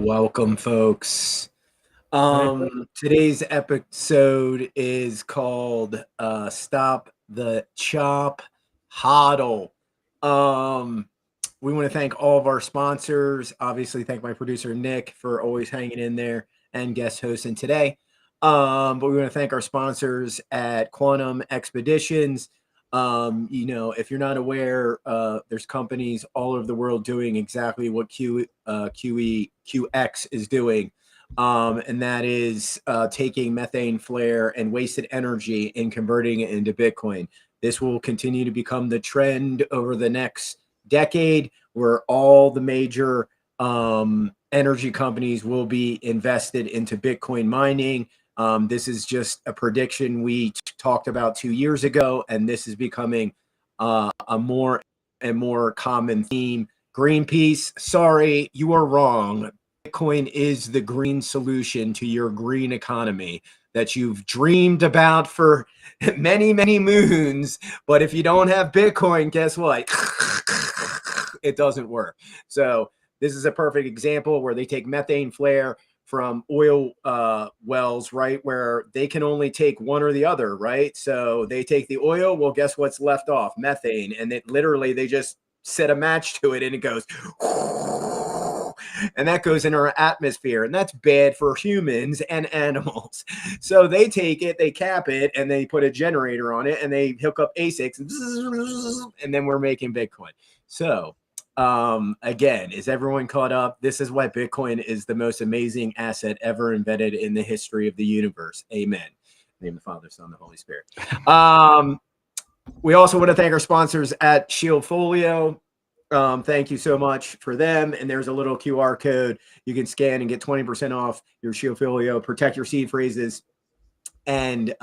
Welcome, folks. Hi. Today's episode is called Stop the Chop Hodl. We want to thank all of our sponsors. Obviously, thank my producer Nick for always hanging in there and guest hosting today. But we want to thank our sponsors at Quantum Expeditions. If you're not aware, there's companies all over the world doing exactly what QX is doing. And that is taking methane flare and wasted energy and converting it into Bitcoin. This will continue to become the trend over the next decade, where all the major energy companies will be invested into Bitcoin mining. This is just a prediction we talked about 2 years ago, and this is becoming a more and more common theme. Greenpeace, sorry, you are wrong. Bitcoin is the green solution to your green economy that you've dreamed about for many, many moons. But if you don't have Bitcoin, guess what? It doesn't work. So this is a perfect example where they take methane flare from oil wells, right, where they can only take one or the other, right? So they take the oil. Well, guess what's left off? Methane. And it literally, they just set a match to it and it goes, and that goes in our atmosphere, and that's bad for humans and animals. So they take it, they cap it, and they put a generator on it, and they hook up ASICs, and then we're making Bitcoin. So again, is everyone caught up? This is why Bitcoin is the most amazing asset ever invented in the history of the universe. Amen. In the name of the Father, Son, and the Holy Spirit. We also want to thank our sponsors at Shieldfolio. Thank you so much for them. And there's a little QR code you can scan and get 20% off your Shieldfolio. Protect your seed phrases. And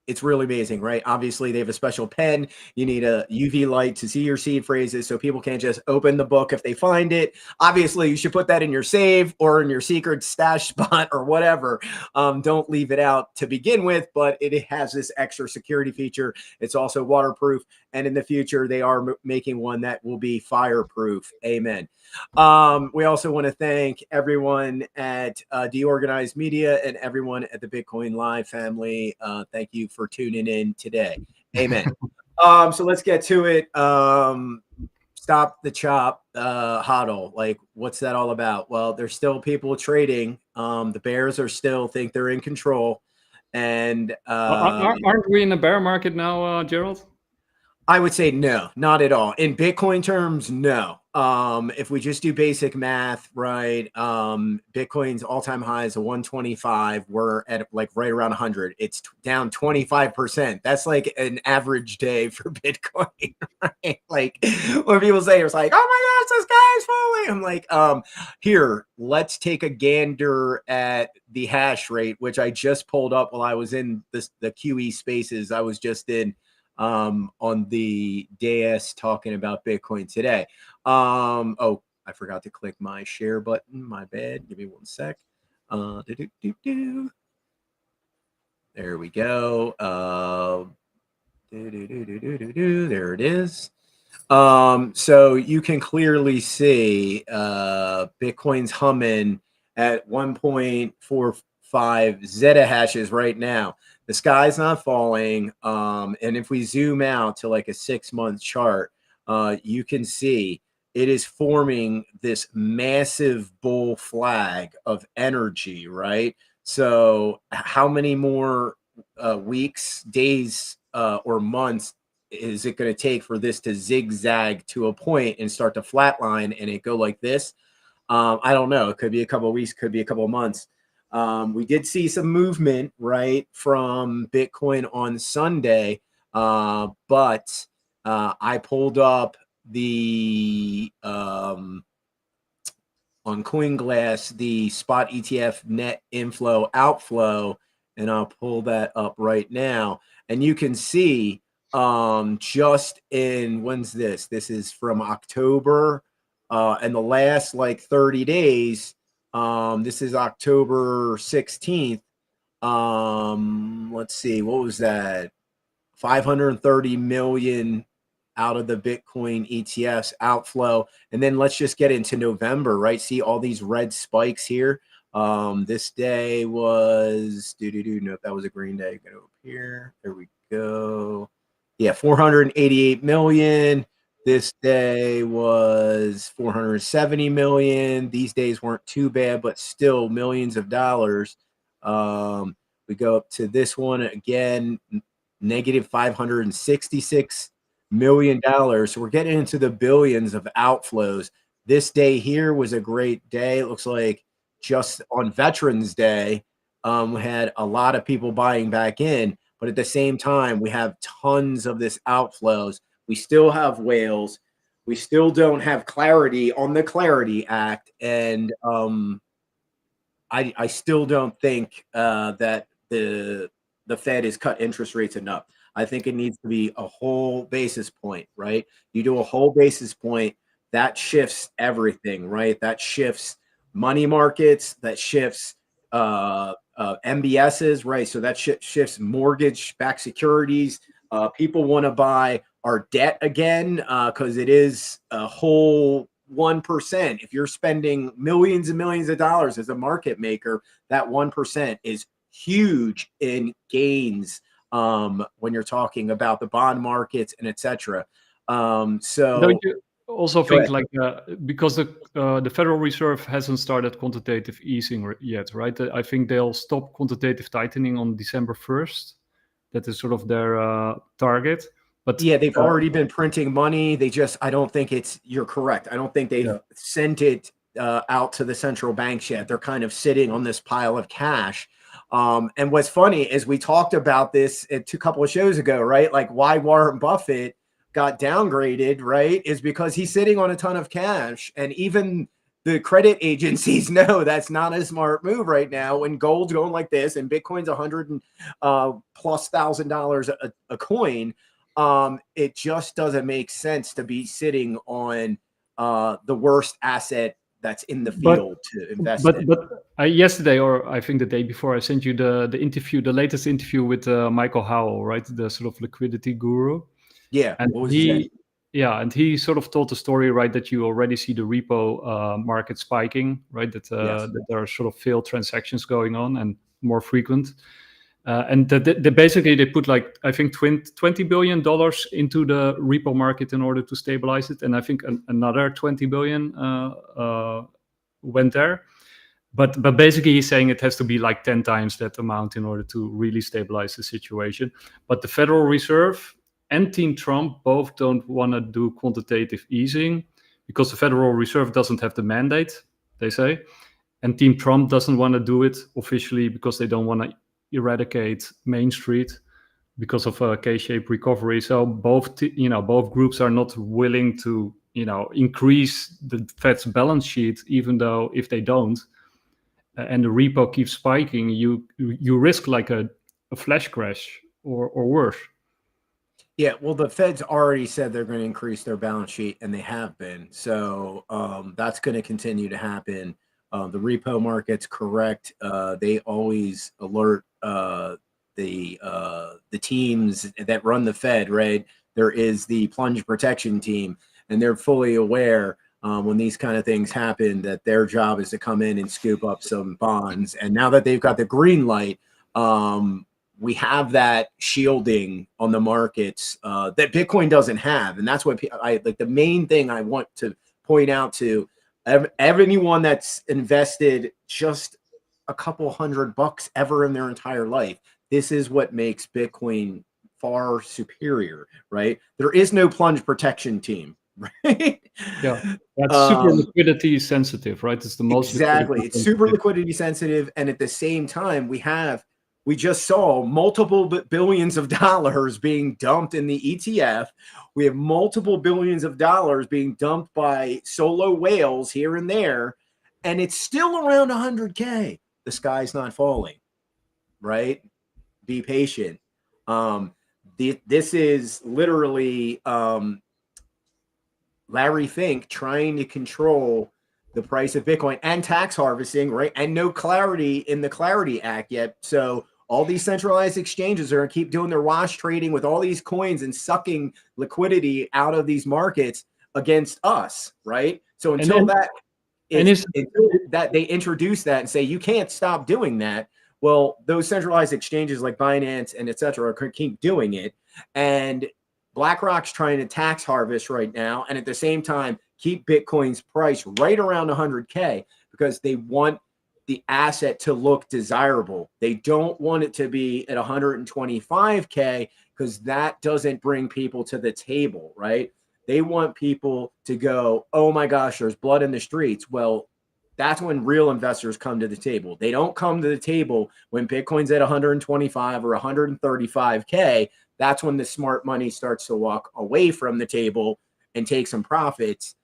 it's really amazing, right? Obviously, they have a special pen. You need a UV light to see your seed phrases, so people can't just open the book if they find it. Obviously, you should put that in your save or in your secret stash spot or whatever. Don't leave it out to begin with, but it has this extra security feature. It's also waterproof, and in the future, they are making one that will be fireproof. Amen. We also want to thank everyone at Deorganized Media and everyone at the Bitcoin Live family. Thank you for tuning in today. Amen. So let's get to it. Stop the chop hodl. Like, what's that all about? Well, there's still people trading. The bears are still think they're in control. And aren't we in a bear market now, Gerald? I would say no, not at all. In Bitcoin terms, no. If we just do basic math, right? Bitcoin's all-time high is a 125. We're at like right around 100. It's down 25%. That's like an average day for Bitcoin, right? Like when people say it's like, oh my gosh, this guy's falling. I'm like, here, let's take a gander at the hash rate, which I just pulled up while I was in the QE spaces. I was just in on the dais talking about Bitcoin today. Oh, I forgot to click my share button. My bad. Give me one sec. There we go. There it is. So you can clearly see Bitcoin's humming at 1.45 zettahashes right now. The sky's not falling. And if we zoom out to like a 6-month chart, you can see it is forming this massive bull flag of energy, right? So how many more weeks, days, or months is it going to take for this to zigzag to a point and start to flatline and it go like this? I don't know. It could be a couple of weeks, could be a couple of months. We did see some movement, right, from Bitcoin on Sunday, but I pulled up the on CoinGlass the spot ETF net inflow outflow, and I'll pull that up right now, and you can see just in when's this? This is from October, and the last like 30 days. This is October 16th. Let's see, what was that? 530 million out of the Bitcoin ETFs outflow. And then let's just get into November, right? See all these red spikes here. This day was no, that was a green day. Go up here. There we go. Yeah, 488 million. This day was 470 million. These days weren't too bad, but still millions of dollars. We go up to this one again, negative $566 million. So we're getting into the billions of outflows. This day here was a great day. It looks like just on Veterans Day, we had a lot of people buying back in, but at the same time, we have tons of this outflows. We still have whales. We still don't have clarity on the Clarity Act. And I still don't think that the Fed has cut interest rates enough. I think it needs to be a whole basis point, right? You do a whole basis point, that shifts everything, right? That shifts money markets, that shifts MBSs, right? So that shifts mortgage-backed securities. People want to buy our debt again because it is a whole 1%. If you're spending millions and millions of dollars as a market maker, that 1% is huge in gains when you're talking about the bond markets and etc. So don't you also think like because the Federal Reserve hasn't started quantitative easing yet, right? I think they'll stop quantitative tightening on December 1st. That is sort of their target. But yeah, they've already been printing money. They just, I don't think you're correct. I don't think they've sent it out to the central banks yet. They're kind of sitting on this pile of cash. And what's funny is we talked about this a couple of shows ago, right? Like why Warren Buffett got downgraded, right? Is because he's sitting on a ton of cash. And even the credit agencies know that's not a smart move right now when gold's going like this and Bitcoin's $100,000+ a coin. It just doesn't make sense to be sitting on the worst asset that's in the field to invest in. But yesterday, or I think the day before, I sent you the interview, the latest interview with Michael Howell, right? The sort of liquidity guru. Yeah. And and he sort of told the story, right, that you already see the repo market spiking, right? That there are sort of failed transactions going on and more frequent. And basically they put like, I think $20 billion into the repo market in order to stabilize it. And I think another 20 billion went there. But basically he's saying it has to be like 10 times that amount in order to really stabilize the situation. But the Federal Reserve and Team Trump both don't want to do quantitative easing because the Federal Reserve doesn't have the mandate, they say. And Team Trump doesn't want to do it officially because they don't want to eradicate Main Street because of a K-shaped recovery. So both groups are not willing to, increase the Fed's balance sheet, even though if they don't, and the repo keeps spiking, you risk like a flash crash or worse. Yeah, well, the Fed's already said they're going to increase their balance sheet, and they have been. So that's going to continue to happen. The repo market's correct. They always alert the teams that run the Fed, right? There is the plunge protection team, and they're fully aware when these kind of things happen that their job is to come in and scoop up some bonds. And now that they've got the green light, we have that shielding on the markets that Bitcoin doesn't have. And that's what the main thing I want to point out to everyone that's invested just a couple $100 ever in their entire life. This is what makes Bitcoin far superior, right? There is no plunge protection team, right? Yeah, that's super liquidity sensitive, right? It's the most exactly. It's super liquidity sensitive, and at the same time, we just saw multiple billions of dollars being dumped in the ETF. We have multiple billions of dollars being dumped by solo whales here and there, and it's still around 100K. The sky's not falling, right? Be patient. This is literally Larry Fink trying to control the price of Bitcoin and tax harvesting, right? And no clarity in the Clarity Act yet. So All these centralized exchanges are going to keep doing their wash trading with all these coins and sucking liquidity out of these markets against us, right? So until they introduce that and say you can't stop doing that, well, those centralized exchanges like Binance and et cetera are going to keep doing it. And BlackRock's trying to tax harvest right now, and at the same time keep Bitcoin's price right around 100K because they want the asset to look desirable. They don't want it to be at 125K because that doesn't bring people to the table, right? They want people to go, oh my gosh, there's blood in the streets. Well, that's when real investors come to the table. They don't come to the table when Bitcoin's at 125 or 135K. That's when the smart money starts to walk away from the table and take some profits.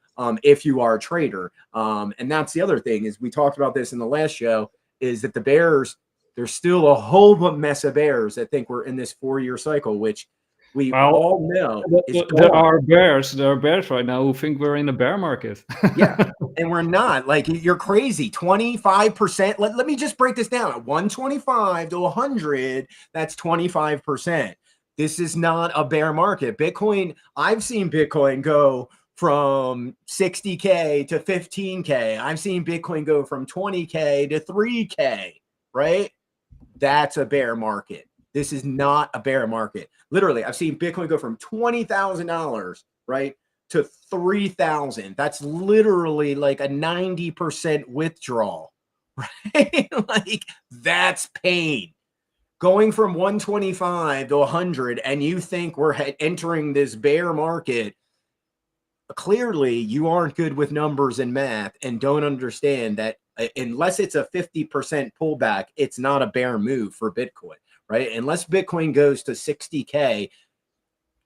If you are a trader. And that's the other thing is we talked about this in the last show is that the bears, there's still a whole mess of bears that think we're in this 4-year cycle, which we all know there are bears right now who think we're in a bear market. Yeah, and we're not. Like, you're crazy. 25%. Let me just break this down. 125 to 100, that's 25%. This is not a bear market. Bitcoin, I've seen Bitcoin go from 60K to 15K. I've seen Bitcoin go from 20K to 3K, right? That's a bear market. This is not a bear market. Literally, I've seen Bitcoin go from $20,000, right, to 3,000. That's literally like a 90% withdrawal, right? Like, that's pain. Going from 125 to 100, and you think we're entering this bear market. Clearly, you aren't good with numbers and math and don't understand that unless it's a 50% pullback, it's not a bear move for Bitcoin, right? Unless Bitcoin goes to 60K,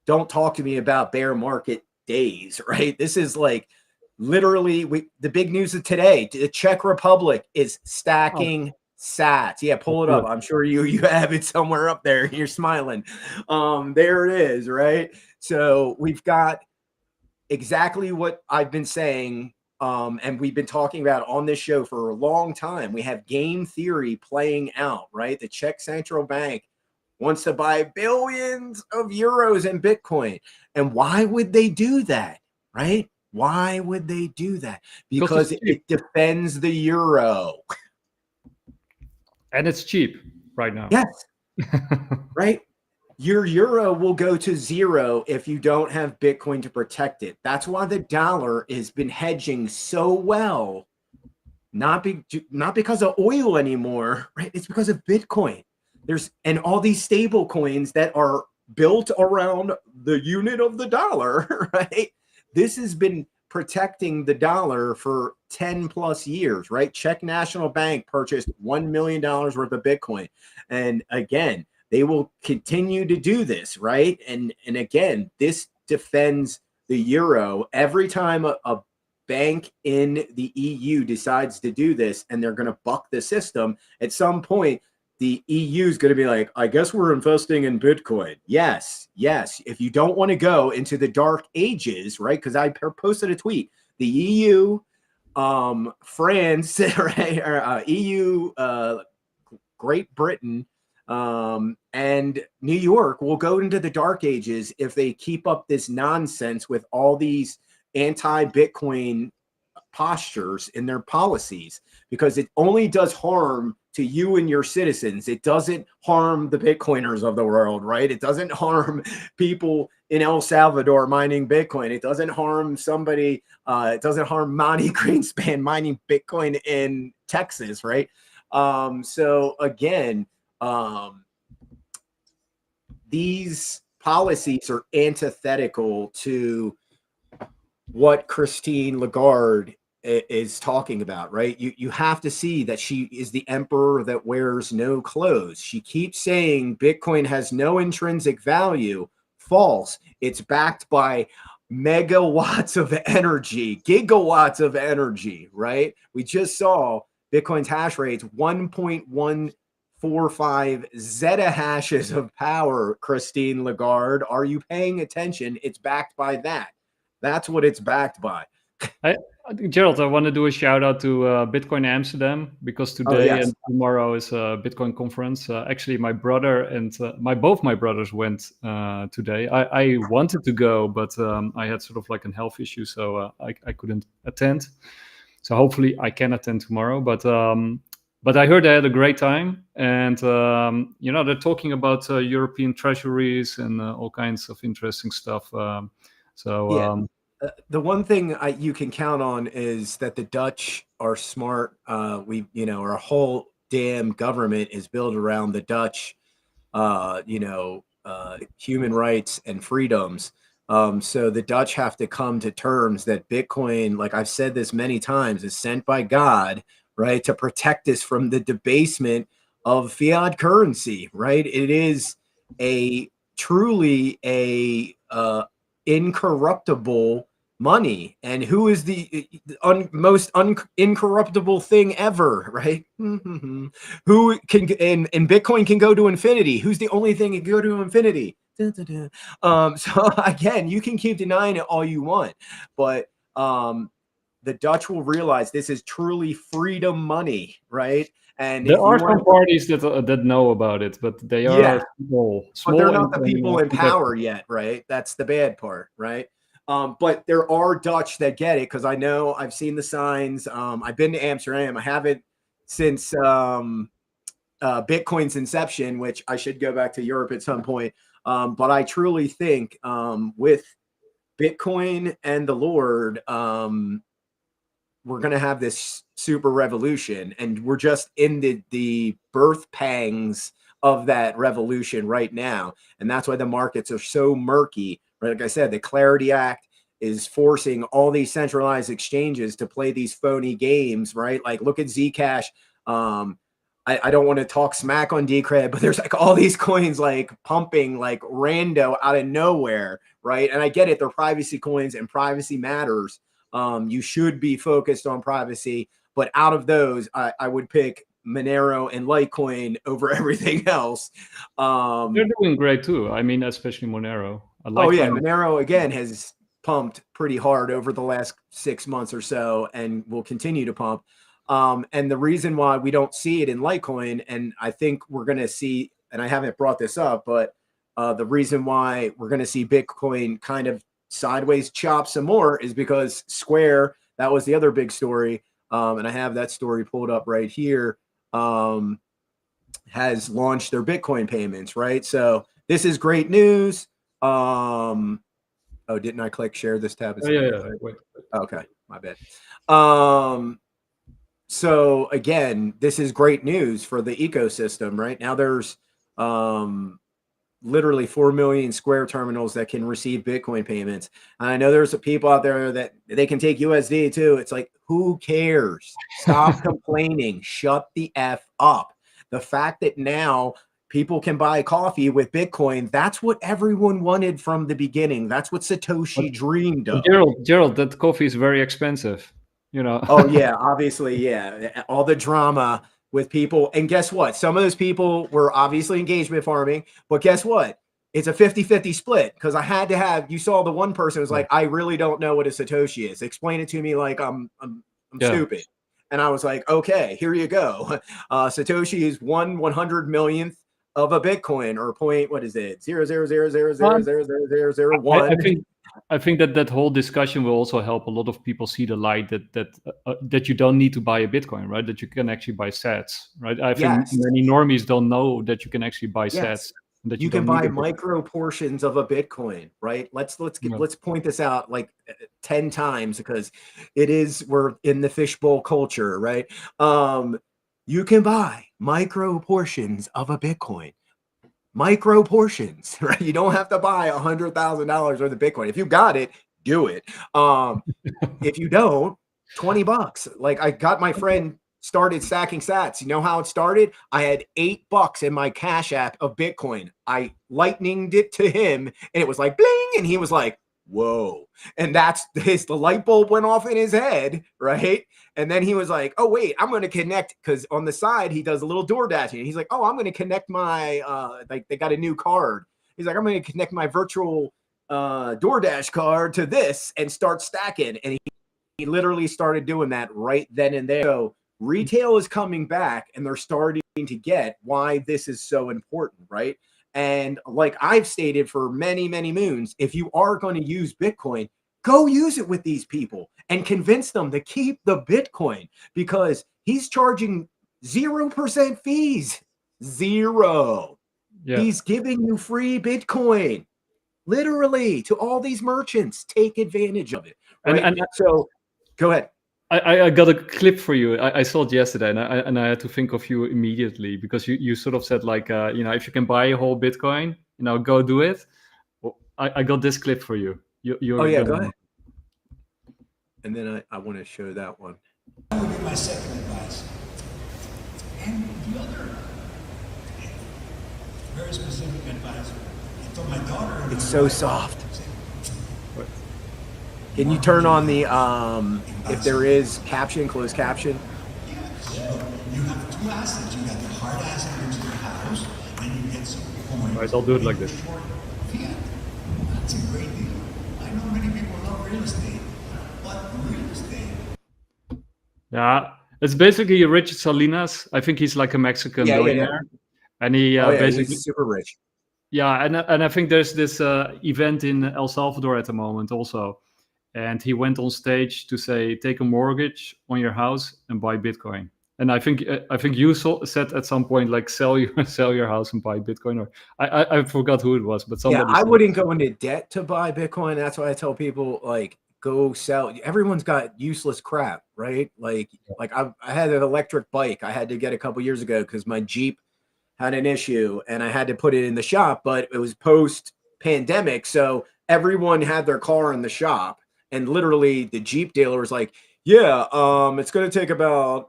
don't talk to me about bear market days, right? This is like literally the big news of today. The Czech Republic is stacking sats. Yeah, pull it up. I'm sure you have it somewhere up there. You're smiling. There it is, right? So we've got exactly what I've been saying, and we've been talking about on this show for a long time. We have game theory playing out, right? The Czech central bank wants to buy billions of euros in Bitcoin. And why would they do that, right? Why would they do that? Because it defends the euro. And it's cheap right now. Yes, right? Your euro will go to zero if you don't have Bitcoin to protect it. That's why the dollar has been hedging so well, not because of oil anymore, right? It's because of Bitcoin. And all these stable coins that are built around the unit of the dollar, right? This has been protecting the dollar for 10 plus years, right? Czech National Bank purchased $1 million worth of Bitcoin. And again, they will continue to do this, right? And again, this defends the euro. Every time a bank in the EU decides to do this and they're going to buck the system, at some point, the EU is going to be like, I guess we're investing in Bitcoin. Yes, yes. If you don't want to go into the dark ages, right? Because I posted a tweet. The EU, France, right? Or, EU, Great Britain, and New York will go into the dark ages if they keep up this nonsense with all these anti-Bitcoin postures in their policies, because it only does harm to you and your citizens. It doesn't harm the Bitcoiners of the world, right? It doesn't harm people in El Salvador mining Bitcoin. It doesn't harm somebody. It doesn't harm Monty Greenspan mining Bitcoin in Texas, right? So again, these policies are antithetical to what Christine Lagarde is talking about, right? You have to see that she is the emperor that wears no clothes. She keeps saying Bitcoin has no intrinsic value. False. It's backed by megawatts of energy, gigawatts of energy, right? We just saw Bitcoin's hash rates 1.145 zettahashes of power. Christine Lagarde, are you paying attention? It's backed by that. That's what it's backed by. Gerald, I want to do a shout out to Bitcoin Amsterdam, because today and tomorrow is a Bitcoin conference. Actually, my brother and both my brothers went today. I wanted to go, but I had sort of like a health issue, so I couldn't attend. So hopefully I can attend tomorrow. But I heard they had a great time, and they're talking about European treasuries and all kinds of interesting stuff. The one thing you can count on is that the Dutch are smart. Our whole damn government is built around the Dutch, human rights and freedoms. So the Dutch have to come to terms that Bitcoin, like I've said this many times, is sent by God, right, to protect us from the debasement of fiat currency, right? It is truly a incorruptible money. And who is the most incorruptible thing ever, right? Who can, and Bitcoin can go to infinity. Who's the only thing that can go to infinity? So again, you can keep denying it all you want, but the Dutch will realize this is truly freedom money, right? And there are some parties that know about it, but they are small. But they're not the people in power yet, right? That's the bad part, right? But there are Dutch that get it, because I know I've seen the signs. I've been to Amsterdam. I haven't since Bitcoin's inception, which I should go back to Europe at some point. But I truly think with Bitcoin and the Lord, we're going to have this super revolution, and we're just in the birth pangs of that revolution right now. And that's why the markets are so murky. Right? Like I said, the Clarity Act is forcing all these centralized exchanges to play these phony games, right? Like look at Zcash. I don't want to talk smack on Decred, but there's like all these coins like pumping like rando out of nowhere, right? And I get it, they're privacy coins and privacy matters. You should be focused on privacy, but out of those, I would pick Monero and Litecoin over everything else. They're doing great too. I mean, especially Monero. Monero again has pumped pretty hard over the last 6 months or so, and will continue to pump. And the reason why we don't see it in Litecoin, and I think we're going to see, and I haven't brought this up, but the reason why we're going to see Bitcoin kind of sideways chop some more is because Square, that was the other big story, and I have that story pulled up right here, has launched their Bitcoin payments, right? So this is great news. Oh, didn't I click share this tab? Wait. Okay, my bad. So again, this is great news for the ecosystem, right? Now there's literally 4 million Square terminals that can receive Bitcoin payments. And I know there's people out there that they can take USD too. It's like, who cares? Stop complaining. Shut the F up. The fact that now people can buy coffee with Bitcoin, that's what everyone wanted from the beginning. That's what Satoshi dreamed of. Gerald, that coffee is very expensive. Oh yeah, obviously, yeah. All the drama with people. And guess what? Some of those people were obviously engagement farming, but guess what? It's a 50-50 split, because I had to have, you saw the one person was like, I really don't know what a Satoshi is. Explain it to me like I'm stupid. And I was like, okay, here you go. Satoshi is 1/100 millionth of a Bitcoin, or point, what is it? 0.000000001. I think that whole discussion will also help a lot of people see the light that you don't need to buy a Bitcoin, right? That you can actually buy sats, right? I think many normies don't know that you can actually buy sats. That you can buy micro portions of a Bitcoin, right? Let's point this out like 10 times, because we're in the fishbowl culture, right? You can buy micro portions of a Bitcoin. Micro portions, right? You don't have to buy $100,000 worth of Bitcoin. If you got it, do it. If you don't, $20. Like I got my friend started stacking sats. You know how it started? I had $8 in my Cash App of Bitcoin. I lightninged it to him, and it was like bling, and he was like, whoa. And that's the light bulb went off in his head, right? And then he was like, oh wait, I'm going to connect, because on the side he does a little door dashing, and he's like, oh, I'm going to connect my like they got a new card. He's like, I'm going to connect my virtual DoorDash card to this and start stacking. And literally started doing that right then and there. So retail is coming back, and they're starting to get why this is so important, right? And like I've stated for many, many moons, if you are going to use Bitcoin, go use it with these people and convince them to keep the Bitcoin, because he's charging 0% fees. Zero. Yeah. He's giving you free Bitcoin, literally, to all these merchants. Take advantage of it. Right? And so go ahead. I got a clip for you. I saw it yesterday, and I had to think of you immediately, because you sort of said like, if you can buy a whole Bitcoin, go do it. Well, I got this clip for you. Oh yeah, go ahead. And then I want to show that one. That would be my second advice. And the other very specific advice, I told my daughter. It's so soft. Can you turn on the if there is caption, closed caption? Yeah, you have two assets. You got the hard asset, which is your house, and you get some coin. All right, I'll do it like this. Fiat. That's a great deal. I know many people love real estate, but real estate. Yeah, it's basically Richard Salinas. I think he's like a Mexican billionaire, and he basically he's super rich. Yeah, and I think there's this event in El Salvador at the moment also. And he went on stage to say, take a mortgage on your house and buy Bitcoin. And I think you said at some point, like, sell your house and buy Bitcoin. Or I forgot who it was, but somebody. Yeah, I wouldn't go into debt to buy Bitcoin. That's why I tell people, like, go sell. Everyone's got useless crap, right? Like I had an electric bike I had to get a couple years ago because my Jeep had an issue and I had to put it in the shop, but it was post-pandemic, so everyone had their car in the shop. And literally the Jeep dealer was like, yeah, it's going to take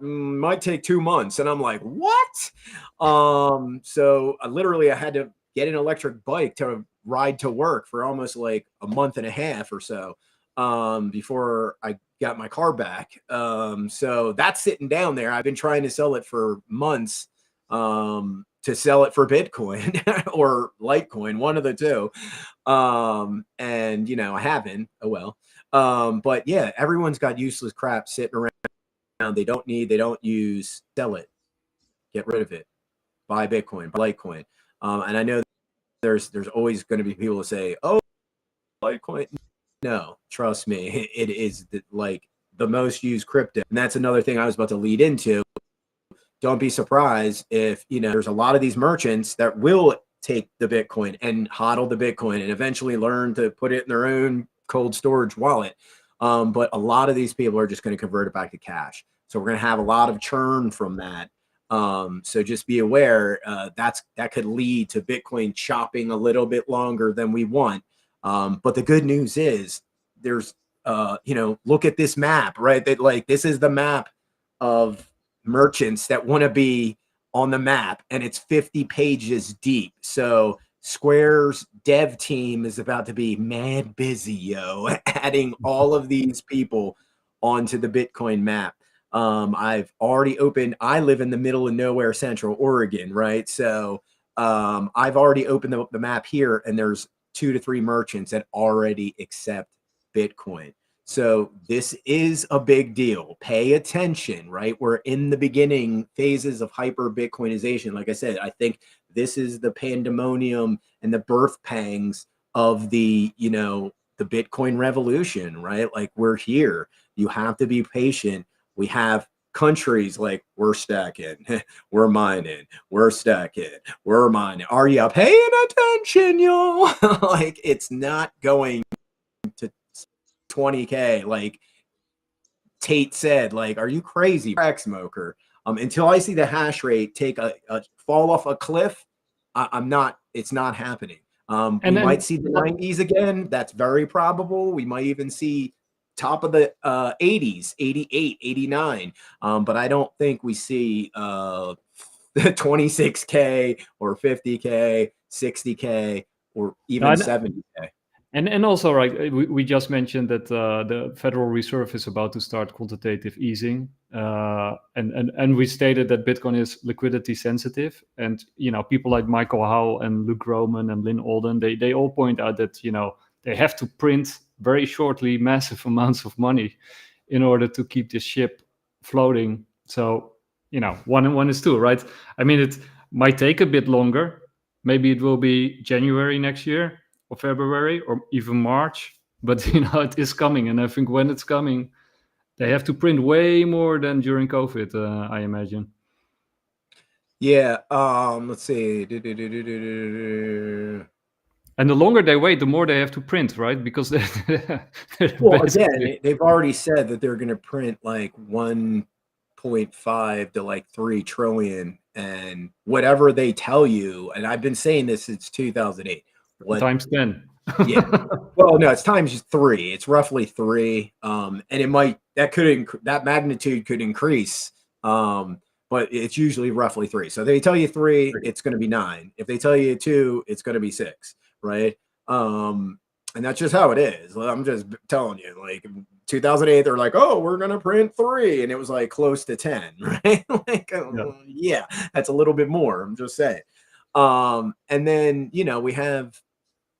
might take 2 months. And I'm like, what? So I had to get an electric bike to ride to work for almost like a month and a half or so before I got my car back. So that's sitting down there. I've been trying to sell it for months, to sell it for Bitcoin or Litecoin, one of the two. And I haven't. Oh well. But yeah, everyone's got useless crap sitting around. They don't use, sell it, get rid of it, buy Bitcoin, buy Litecoin. And I know there's always going to be people that say, oh, Litecoin. No, trust me, it is the most used crypto. And that's another thing I was about to lead into. Don't be surprised if, there's a lot of these merchants that will take the Bitcoin and hodl the Bitcoin and eventually learn to put it in their own cold storage wallet. But a lot of these people are just going to convert it back to cash. So we're going to have a lot of churn from that. So just be aware that could lead to Bitcoin chopping a little bit longer than we want. But the good news is there's, look at this map, right? That this is the map of merchants that want to be on the map, and it's 50 pages deep. So Square's dev team is about to be mad busy, adding all of these people onto the Bitcoin map. I've already opened, I live in the middle of nowhere, Central Oregon, right? So I've already opened the map here, and there's 2 to 3 merchants that already accept Bitcoin. So this is a big deal. Pay attention, right? We're in the beginning phases of hyper-Bitcoinization. Like I said, I think this is the pandemonium and the birth pangs of the Bitcoin revolution, right? Like, we're here. You have to be patient. We have countries like, we're stacking, we're mining, we're stacking, we're mining. Are you paying attention, y'all? Like, it's not going to 20K. Like Tate said, like, are you crazy, crack smoker? Until I see the hash rate take a fall off a cliff, I'm not, it's not happening. We might see the 90s again. That's very probable. We might even see top of the 80s, 88, 89. But I don't think we see 26K or 50K, 60K, or even 70K. And also, right, we just mentioned that the Federal Reserve is about to start quantitative easing, and we stated that Bitcoin is liquidity sensitive. And people like Michael Howell and Luke Groman and Lynn Alden, they all point out that they have to print very shortly massive amounts of money, in order to keep this ship floating. So, 1 and 1 is 2, right? I mean, it might take a bit longer. Maybe it will be January next year or February or even March, but it is coming. And I think when it's coming, they have to print way more than during COVID, I imagine. Yeah. Let's see. And the longer they wait, the more they have to print, right? Because well, again, they've already said that they're going to print like 1.5 to like 3 trillion, and whatever they tell you. And I've been saying this since 2008. Times 10. Yeah. Well, no, it's times 3. It's roughly 3. And it might that magnitude could increase. But it's usually roughly 3. So they tell you 3, it's going to be 9. If they tell you 2, it's going to be 6, right? And that's just how it is. I'm just telling you, like 2008, they're like, oh, we're going to print 3. And it was like close to 10, right? Like, yeah, that's a little bit more. I'm just saying. And then, we have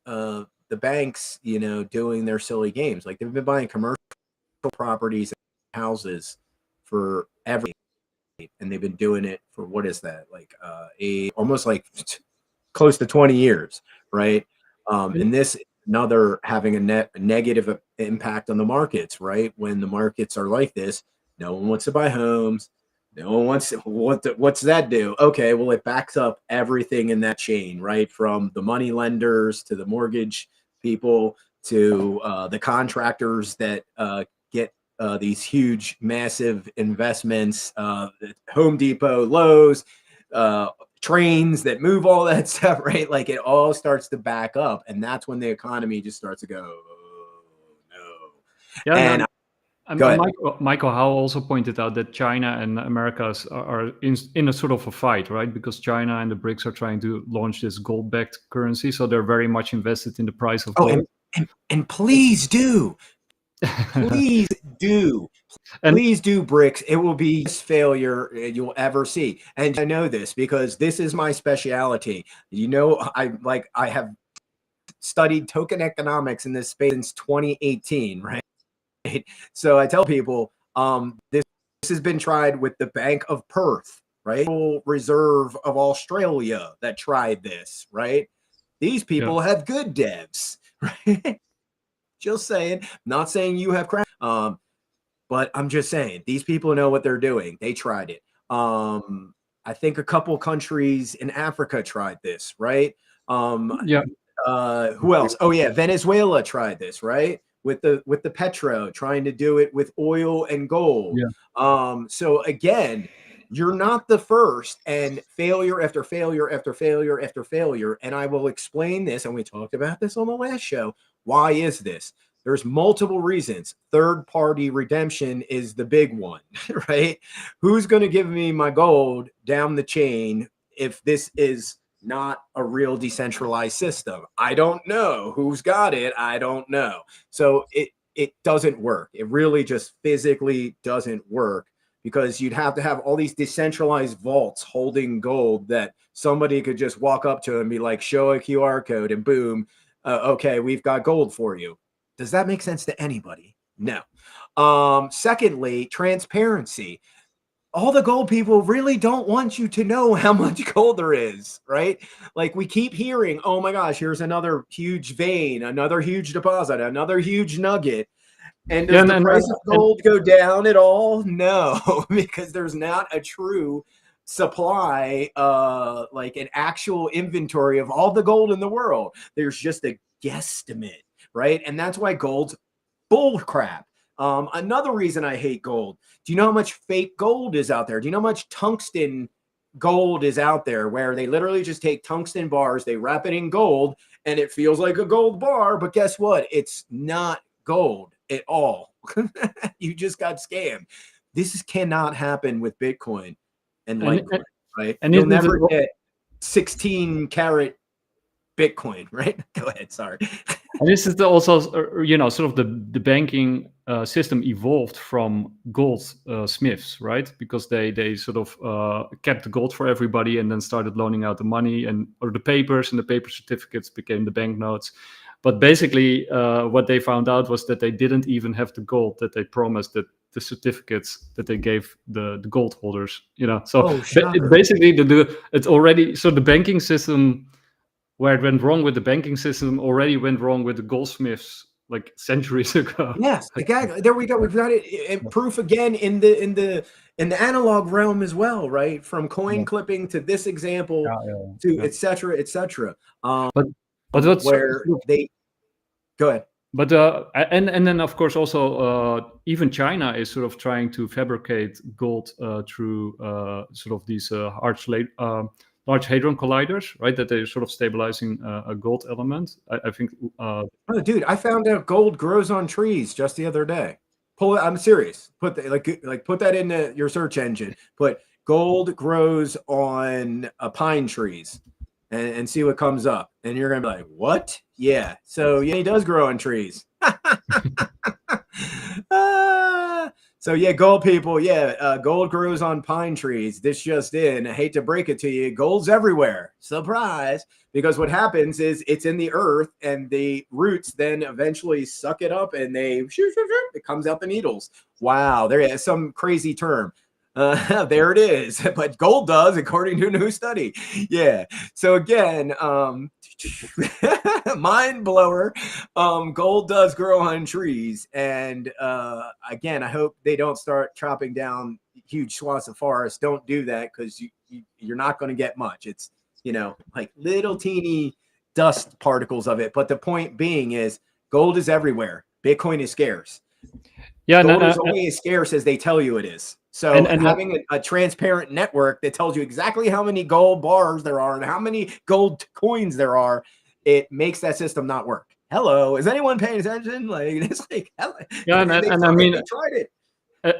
the banks, doing their silly games. Like they've been buying commercial properties and houses for everything. And they've been doing it for, what is that? Like almost like close to 20 years, right? And this another having a negative impact on the markets, right? When the markets are like this, no one wants to buy homes. No one wants what's that do? Okay, well, it backs up everything in that chain, right? From the money lenders to the mortgage people to the contractors that get these huge, massive investments, Home Depot, Lowe's, trains that move all that stuff, right? Like it all starts to back up, and that's when the economy just starts to go, oh, no. Yeah, and Michael Howe also pointed out that China and America are in a sort of a fight, right? Because China and the BRICS are trying to launch this gold-backed currency, so they're very much invested in the price of gold. And please do. Please do. Please do, BRICS. It will be the best failure you'll ever see. And I know this because this is my specialty. I have studied token economics in this space since 2018, right? So I tell people this has been tried with the Bank of Perth, right? Reserve of Australia that tried this, right? These people have good devs, right? Just saying, not saying you have crap, but I'm just saying these people know what they're doing. They tried it. I think a couple countries in Africa tried this, right? Who else? Oh yeah, Venezuela tried this, right? With the petro, trying to do it with oil and gold. So again, you're not the first, and failure after failure after failure after failure. And I will explain this, and we talked about this on the last show. Why is this? There's multiple reasons. Third-party redemption is the big one, right? Who's going to give me my gold down the chain if this is not a real decentralized system? I don't know. Who's got it? I don't know. So it doesn't work. It really just physically doesn't work, because you'd have to have all these decentralized vaults holding gold that somebody could just walk up to and be like, show a QR code and boom, okay, we've got gold for you. Does that make sense to anybody? No. Secondly, transparency. All the gold people really don't want you to know how much gold there is, right? Like we keep hearing, oh my gosh, here's another huge vein, another huge deposit, another huge nugget. And does the price of gold go down at all? No, because there's not a true supply, like an actual inventory of all the gold in the world. There's just a guesstimate, right? And that's why gold's bull crap. Another reason I hate gold. Do you know how much fake gold is out there? Do you know how much tungsten gold is out there, where they literally just take tungsten bars, they wrap it in gold, and it feels like a gold bar, but guess what? It's not gold at all. You just got scammed. This cannot happen with Bitcoin and Litecoin, right? And you'll never get 16 karat Bitcoin, right? Go ahead. Sorry. And this is also, sort of the banking system evolved from gold smiths, right? Because they sort of kept the gold for everybody and then started loaning out the money or the papers, and the paper certificates became the banknotes. But basically, what they found out was that they didn't even have the gold that they promised, that the certificates that they gave the gold holders. So basically, it's already, so the banking system, where it went wrong with the banking system, already went wrong with the goldsmiths like centuries ago. Yes, exactly. There we go. We've got it. Proof again in the analog realm as well, right? From coin clipping to this example to et cetera, et cetera. But what's where they go ahead. But and then of course also even China is sort of trying to fabricate gold through sort of these Large Hadron Colliders, right? That they're sort of stabilizing a gold element. I think. Oh, dude! I found out gold grows on trees just the other day. Pull it. I'm serious. Put put that in your search engine. Put gold grows on pine trees, and see what comes up. And you're gonna be like, what? Yeah. So yeah, he does grow on trees. So yeah, gold people, gold grows on pine trees. This just in. I hate to break it to you, gold's everywhere. Surprise! Because what happens is it's in the earth, and the roots then eventually suck it up, and it comes out the needles. Wow, there is some crazy term. There it is. But gold does, according to a new study. Yeah. So again, mind blower. Gold does grow on trees, and again, I hope they don't start chopping down huge swaths of forest. Don't do that, because you're not going to get much. It's like little teeny dust particles of it. But the point being is, gold is everywhere. Bitcoin is scarce. Yeah, gold is only as scarce as they tell you it is. So and having a transparent network that tells you exactly how many gold bars there are and how many gold coins there are, it makes that system not work. Hello, is anyone paying attention? Like, it's like, yeah, and I mean, they tried it.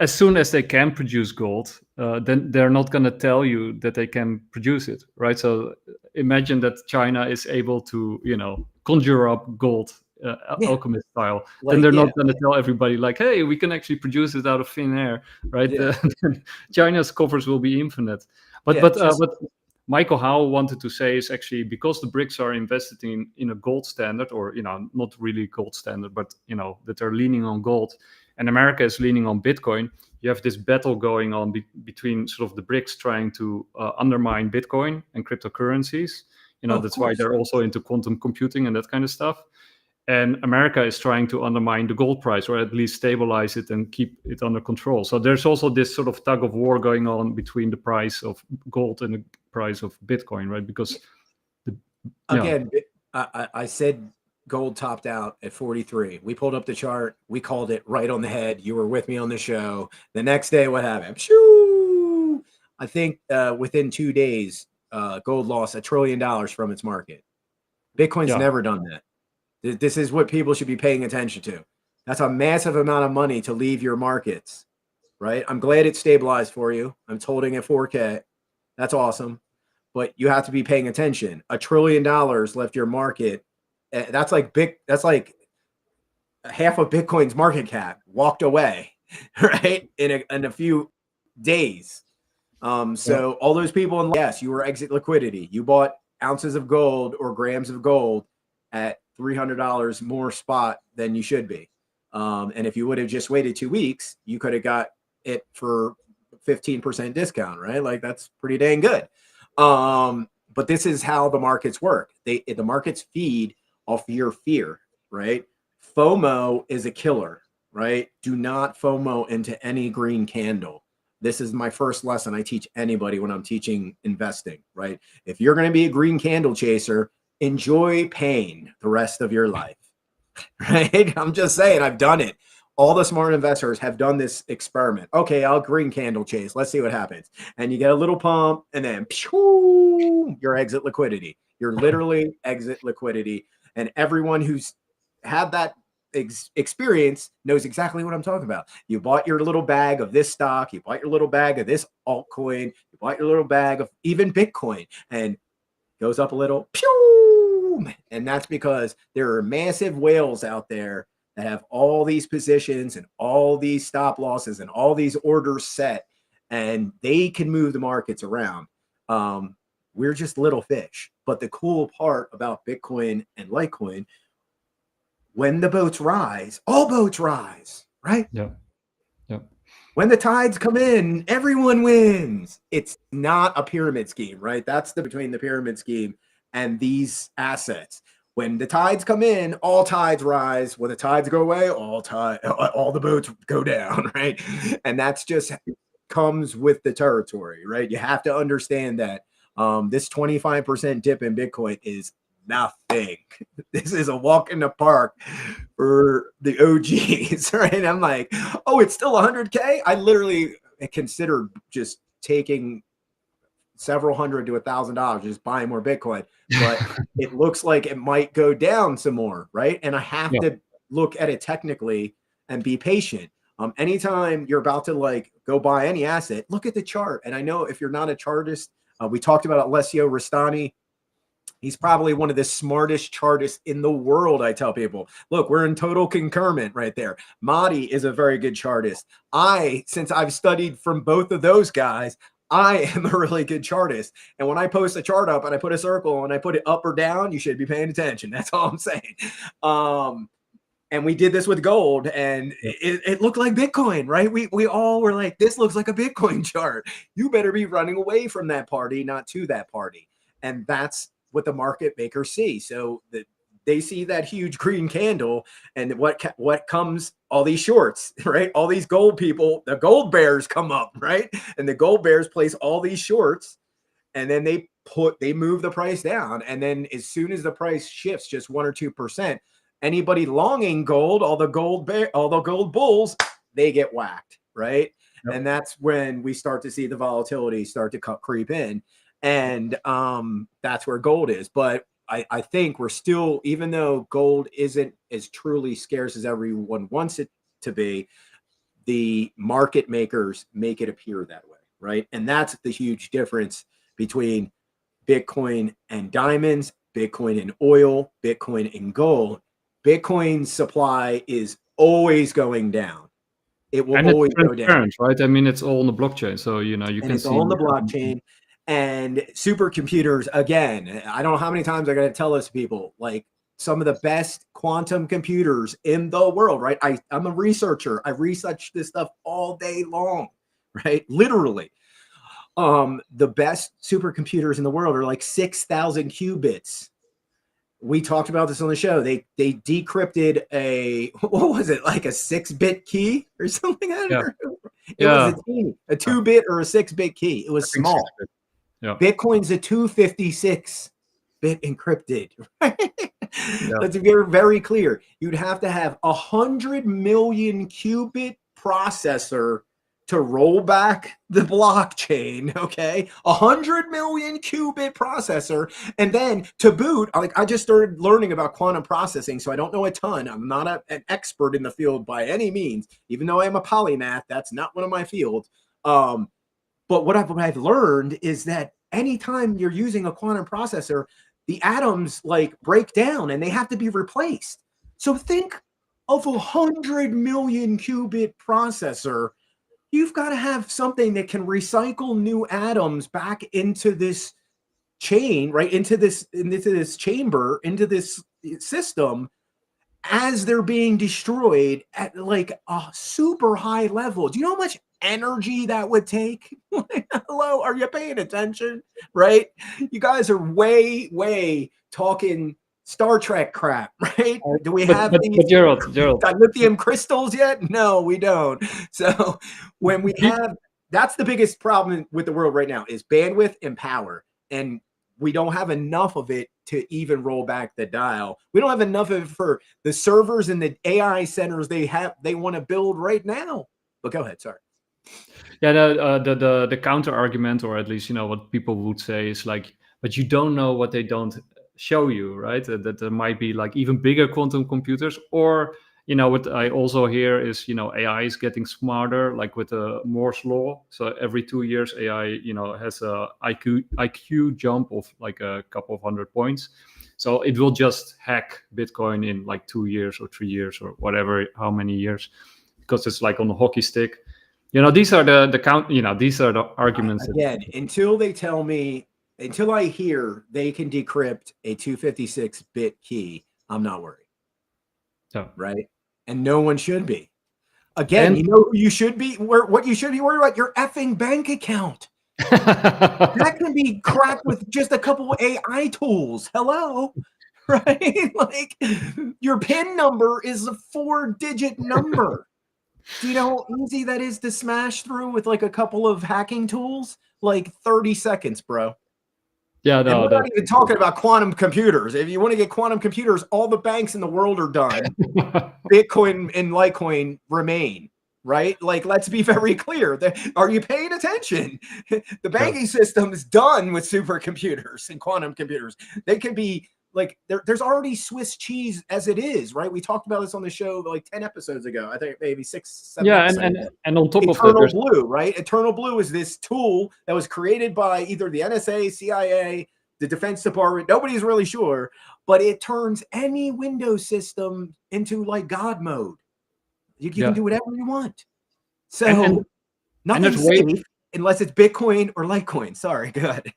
As soon as they can produce gold, then they're not going to tell you that they can produce it, right? So imagine that China is able to, conjure up gold. Alchemist style, then they're not going to tell everybody like, hey, we can actually produce it out of thin air, right? China's coffers will be infinite. But Michael Howell wanted to say is actually, because the BRICS are invested in a gold standard, or not really gold standard, but that they're leaning on gold, and America is leaning on Bitcoin. You have this battle going on between sort of the BRICS trying to undermine Bitcoin and cryptocurrencies. That's why they're also into quantum computing and that kind of stuff. And America is trying to undermine the gold price, or at least stabilize it and keep it under control. So there's also this sort of tug of war going on between the price of gold and the price of Bitcoin, right? Because again, I said gold topped out at 43. We pulled up the chart. We called it right on the head. You were with me on the show. The next day, what happened? Shoo! I think within 2 days, gold lost $1 trillion from its market. Bitcoin's never done that. This is what people should be paying attention to. That's a massive amount of money to leave your markets, right? I'm glad it's stabilized for you. I'm holding at 4K. That's awesome. But you have to be paying attention. $1 trillion left your market. That's like half of Bitcoin's market cap walked away, right? In a few days. So all those people, yes, you were exit liquidity. You bought ounces of gold or grams of gold at $300 more spot than you should be. And if you would have just waited 2 weeks, you could have got it for 15% discount, right? Like, that's pretty dang good. But this is how the markets work. The markets feed off your fear, right? FOMO is a killer, right? Do not FOMO into any green candle. This is my first lesson I teach anybody when I'm teaching investing, right? If you're going to be a green candle chaser, enjoy pain the rest of your life, right? I'm just saying, I've done it. All the smart investors have done this experiment. Okay, I'll green candle chase. Let's see what happens. And you get a little pump, and then your exit liquidity. You're literally exit liquidity. And everyone who's had that experience knows exactly what I'm talking about. You bought your little bag of this stock. You bought your little bag of this altcoin. You bought your little bag of even Bitcoin, and goes up a little, and that's because there are massive whales out there that have all these positions and all these stop losses and all these orders set, and they can move the markets around. We're just little fish. But the cool part about Bitcoin and Litecoin, when the boats rise, all boats rise, right? Yeah. Yeah. When the tides come in, everyone wins. It's not a pyramid scheme, right? That's between the pyramid scheme and these assets. When the tides come in, all tides rise. When the tides go away, all the boats go down, right? And that's just comes with the territory, right? You have to understand that this 25% dip in Bitcoin is nothing. This is a walk in the park for the OGs, right? I'm like, oh, it's still 100K. I literally considered just taking several hundred to $1,000, just buying more Bitcoin, but it looks like it might go down some more, right? And I have to look at it technically and be patient. Anytime you're about to like go buy any asset, look at the chart. And I know if you're not a chartist, we talked about Alessio Rastani. He's probably one of the smartest chartists in the world. I tell people, look, we're in total concurrent right there. Matty is a very good chartist. Since I've studied from both of those guys, I am a really good chartist. And when I post a chart up and I put a circle and I put it up or down, you should be paying attention. That's all I'm saying. And we did this with gold, and it looked like Bitcoin, right? We all were like, this looks like a Bitcoin chart. You better be running away from that party, not to that party. And that's what the market makers see. So they see that huge green candle, and what comes, all these shorts, right? All these gold people, the gold bears come up, right? And the gold bears place all these shorts, and then they move the price down. And then as soon as the price shifts just 1 or 2%, anybody longing gold, all the gold bulls, they get whacked, right? Yep. And that's when we start to see the volatility start to creep in. And that's where gold is. But I think we're still, even though gold isn't as truly scarce as everyone wants it to be, the market makers make it appear that way, right? And that's the huge difference between Bitcoin and diamonds, Bitcoin and oil, Bitcoin and gold. Bitcoin's supply is always going down. It will always go down, right? I mean, it's all on the blockchain, so you can it's all on the blockchain. And supercomputers, again, I don't know how many times I got to tell this to people, like some of the best quantum computers in the world, right? I'm a researcher. I research this stuff all day long, right? Literally. The best supercomputers in the world are like 6,000 qubits. We talked about this on the show. They decrypted what was it, like a 6-bit key or something? I don't know. It was a 2-bit or a 6-bit key. It was small. Yeah. Bitcoin's a 256-bit encrypted. Right? Let's be very clear. You'd have to have 100 million qubit processor to roll back the blockchain, okay? 100 million qubit processor. And then to boot, I just started learning about quantum processing, so I don't know a ton. I'm not an expert in the field by any means, even though I am a polymath. That's not one of my fields. But what I've learned is that anytime you're using a quantum processor, the atoms like break down and they have to be replaced. So think of 100 million qubit processor. You've got to have something that can recycle new atoms back into this chain, right? Into this chamber, into this system as they're being destroyed at like a super high level. Do you know how much energy that would take? Hello, are you paying attention? Right? You guys are way talking Star Trek crap, right? Do we have these Gerald. lithium crystals yet? No, we don't. So when we have, that's the biggest problem with the world right now is bandwidth and power. And we don't have enough of it to even roll back the dial. We don't have enough of it for the servers and the AI centers they want to build right now. But go ahead, sorry. Yeah, the counter argument, or at least what people would say is like, but you don't know what they don't show you, right? That there might be like even bigger quantum computers, or what I also hear is AI is getting smarter, like with the Moore's law. So every 2 years AI has a IQ jump of like a couple of 100 points. So it will just hack Bitcoin in like 2 years or 3 years or whatever, how many years, because it's like on a hockey stick. These are these are the arguments. Again, until I hear they can decrypt a 256-bit key, I'm not worried. right? And no one should be. Again, you know who you should be, what you should be worried about? Your effing bank account. That can be cracked with just a couple of AI tools. Hello, right? Like your PIN number is a 4-digit number. Do you know how easy that is to smash through with like a couple of hacking tools? Like 30 seconds, bro. Yeah, no, and we're not even talking about quantum computers. If you want to get quantum computers, all the banks in the world are done. Bitcoin and Litecoin remain, right? Like, let's be very clear. Are you paying attention? The banking system is done with supercomputers and quantum computers. They can be like, there's already Swiss cheese as it is, right? We talked about this on the show like 10 episodes ago. I think maybe 6, 7 episodes ago. And on top Eternal of that, Blue, right? Eternal Blue is this tool that was created by either the NSA, CIA, the Defense Department. Nobody's really sure, but it turns any Windows system into like God mode. You can do whatever you want. So nothing's safe unless it's Bitcoin or Litecoin. Sorry, go ahead.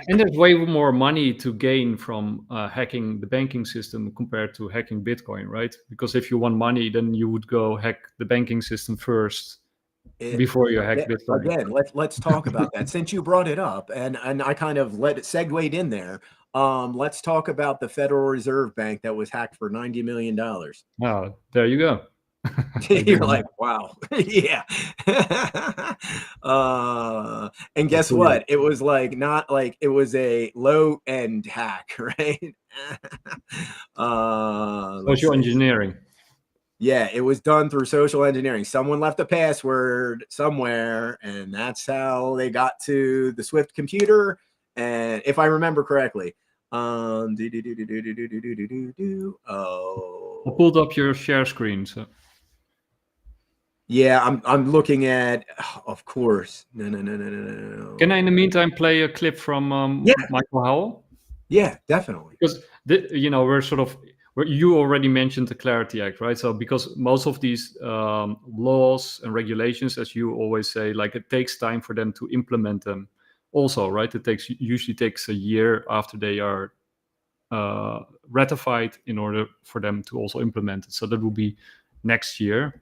And there's way more money to gain from hacking the banking system compared to hacking Bitcoin, right? Because if you want money, then you would go hack the banking system first before you hack Bitcoin. Again, let's talk about that. Since you brought it up, and I kind of segued in there, let's talk about the Federal Reserve Bank that was hacked for $90 million. Oh, there you go. You're like, wow. Yeah. And guess what? It was like, not like, it was a low end hack, right? Social engineering. Yeah, it was done through social engineering. Someone left a password somewhere, and that's how they got to the Swift computer. And if I remember correctly, I pulled up your share screen, so. Yeah, I'm looking at, of course. No. Can I, in the meantime, play a clip from Michael Howell? Yeah, definitely. Because, you already mentioned the Clarity Act, right? So because most of these laws and regulations, as you always say, like it takes time for them to implement them also, right? It usually takes a year after they are ratified in order for them to also implement it. So that will be next year.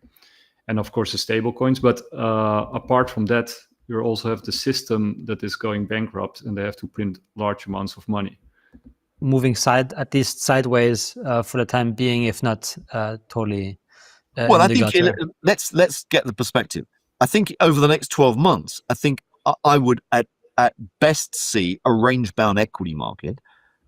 And of course, the stable coins. But apart from that, you also have the system that is going bankrupt and they have to print large amounts of money. Moving at least sideways for the time being, if not totally. Well, I think let's get the perspective. I think over the next 12 months, I think I would at best see a range-bound equity market.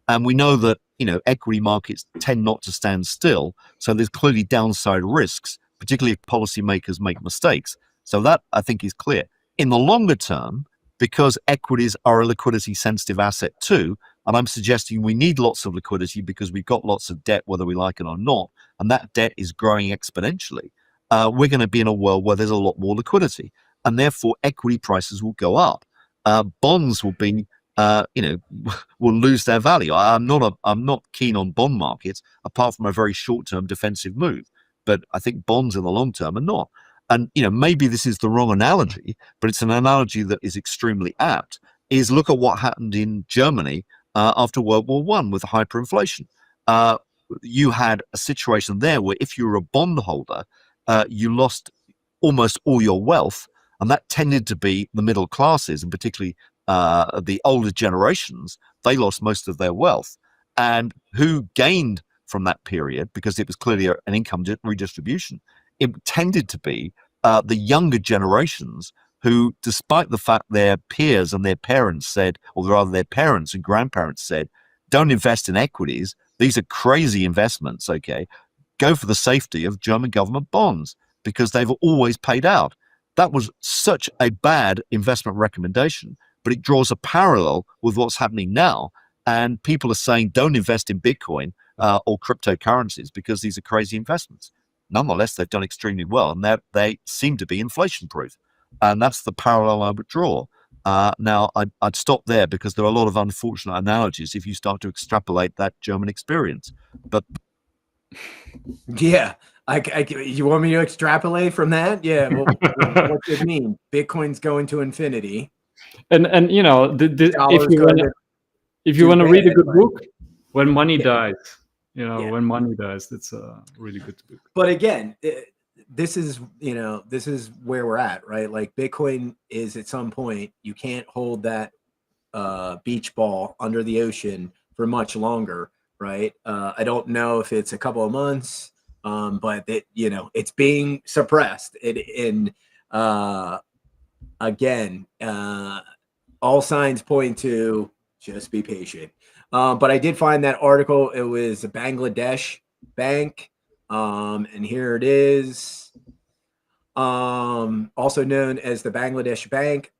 And we know that, equity markets tend not to stand still. So there's clearly downside risks, particularly if policymakers make mistakes. So that, I think, is clear. In the longer term, because equities are a liquidity-sensitive asset too, and I'm suggesting we need lots of liquidity because we've got lots of debt, whether we like it or not, and that debt is growing exponentially, we're going to be in a world where there's a lot more liquidity, and therefore equity prices will go up. Bonds will be, will lose their value. I'm not keen on bond markets, apart from a very short-term defensive move. But I think bonds in the long term are not. And, maybe this is the wrong analogy, but it's an analogy that is extremely apt, is look at what happened in Germany after World War I with hyperinflation. You had a situation there where if you were a bondholder, you lost almost all your wealth, and that tended to be the middle classes, and particularly the older generations. They lost most of their wealth. And who gained from that period, because it was clearly an income redistribution, it tended to be the younger generations who, despite the fact their peers and their parents said, or rather their parents and grandparents said, don't invest in equities, these are crazy investments, okay, go for the safety of German government bonds because they've always paid out. That was such a bad investment recommendation, but it draws a parallel with what's happening now. And people are saying, don't invest in Bitcoin or cryptocurrencies because these are crazy investments. Nonetheless, they've done extremely well, and they seem to be inflation-proof. And that's the parallel I would draw. Now, I'd stop there because there are a lot of unfortunate analogies if you start to extrapolate that German experience. But yeah, you want me to extrapolate from that? Yeah, well, what does it mean? Bitcoin's going to infinity. And if you want to read a good book, When Money Dies. when money does, it's really good to do. But again, this is where we're at, right? Like Bitcoin is at some point, you can't hold that beach ball under the ocean for much longer, right? I don't know if it's a couple of months, but it's being suppressed. Again, all signs point to just be patient. But I did find that article. It was a Bangladesh bank, and here it is. Also known as the Bangladesh Bank.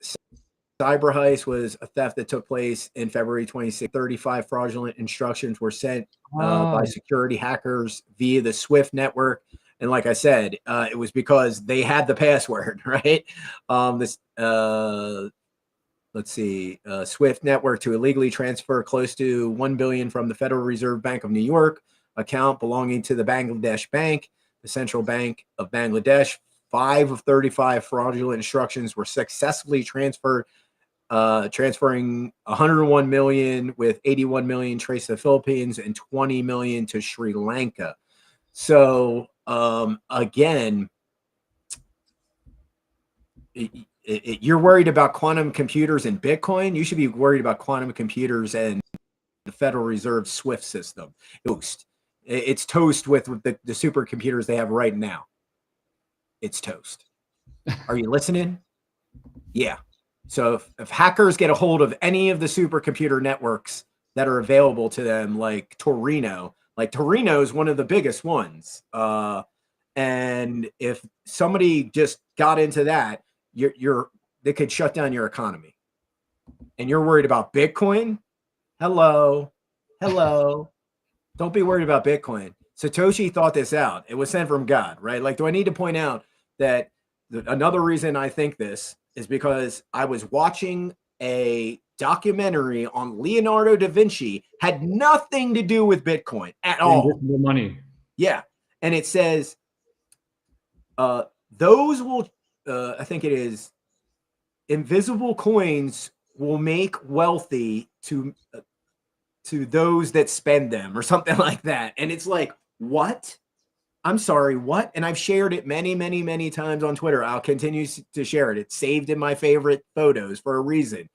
Cyber heist was a theft that took place in February 26. 35 fraudulent instructions were sent by security hackers via the SWIFT network. And like I said, it was because they had the password, right? Let's see, SWIFT network to illegally transfer close to $1 billion from the Federal Reserve Bank of New York account belonging to the Bangladesh Bank, the Central Bank of Bangladesh. 5 of 35 fraudulent instructions were successfully transferred, transferring 101 million, with 81 million traced to the Philippines and 20 million to Sri Lanka. So again, you're worried about quantum computers and Bitcoin. You should be worried about quantum computers and the Federal Reserve SWIFT system. It's toast with the supercomputers they have right now. It's toast. Are you listening? Yeah. So if hackers get a hold of any of the supercomputer networks that are available to them, like Torino is one of the biggest ones. And if somebody just got into that, they could shut down your economy. And you're worried about Bitcoin? Hello. Don't be worried about Bitcoin. Satoshi thought this out. It was sent from God, right? Like, do I need to point out that another reason I think this is because I was watching a documentary on Leonardo da Vinci, had nothing to do with Bitcoin at all. Invisible money. Yeah. And it says, those will, I think it is, invisible coins will make wealthy to those that spend them, or something like that. And it's like, what? I'm sorry, what? And I've shared it many, many, many times on Twitter. I'll continue to share it. It's saved in my favorite photos for a reason.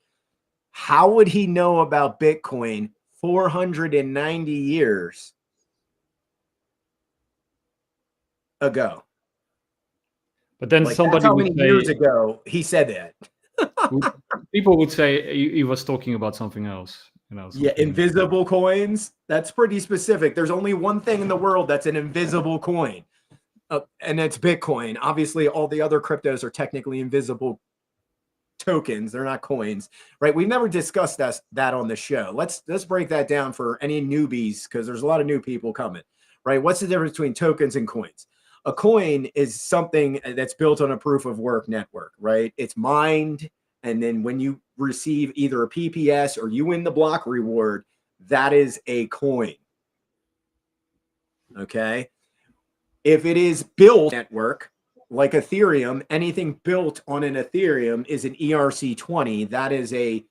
How would he know about Bitcoin 490 years ago? But then somebody how would many say, years ago he said that. people would say he was talking about something else. Yeah, invisible coins. That's pretty specific. There's only one thing in the world that's an invisible coin, and it's Bitcoin. Obviously, all the other cryptos are technically invisible tokens. They're not coins, right? We've never discussed that on the show. Let's break that down for any newbies, because there's a lot of new people coming, right? What's the difference between tokens and coins? A coin is something that's built on a proof of work network, right? It's mined, and then when you receive either a PPS or you win the block reward, that is a coin. Okay. If it is built network like Ethereum, anything built on an Ethereum is an ERC20. That is a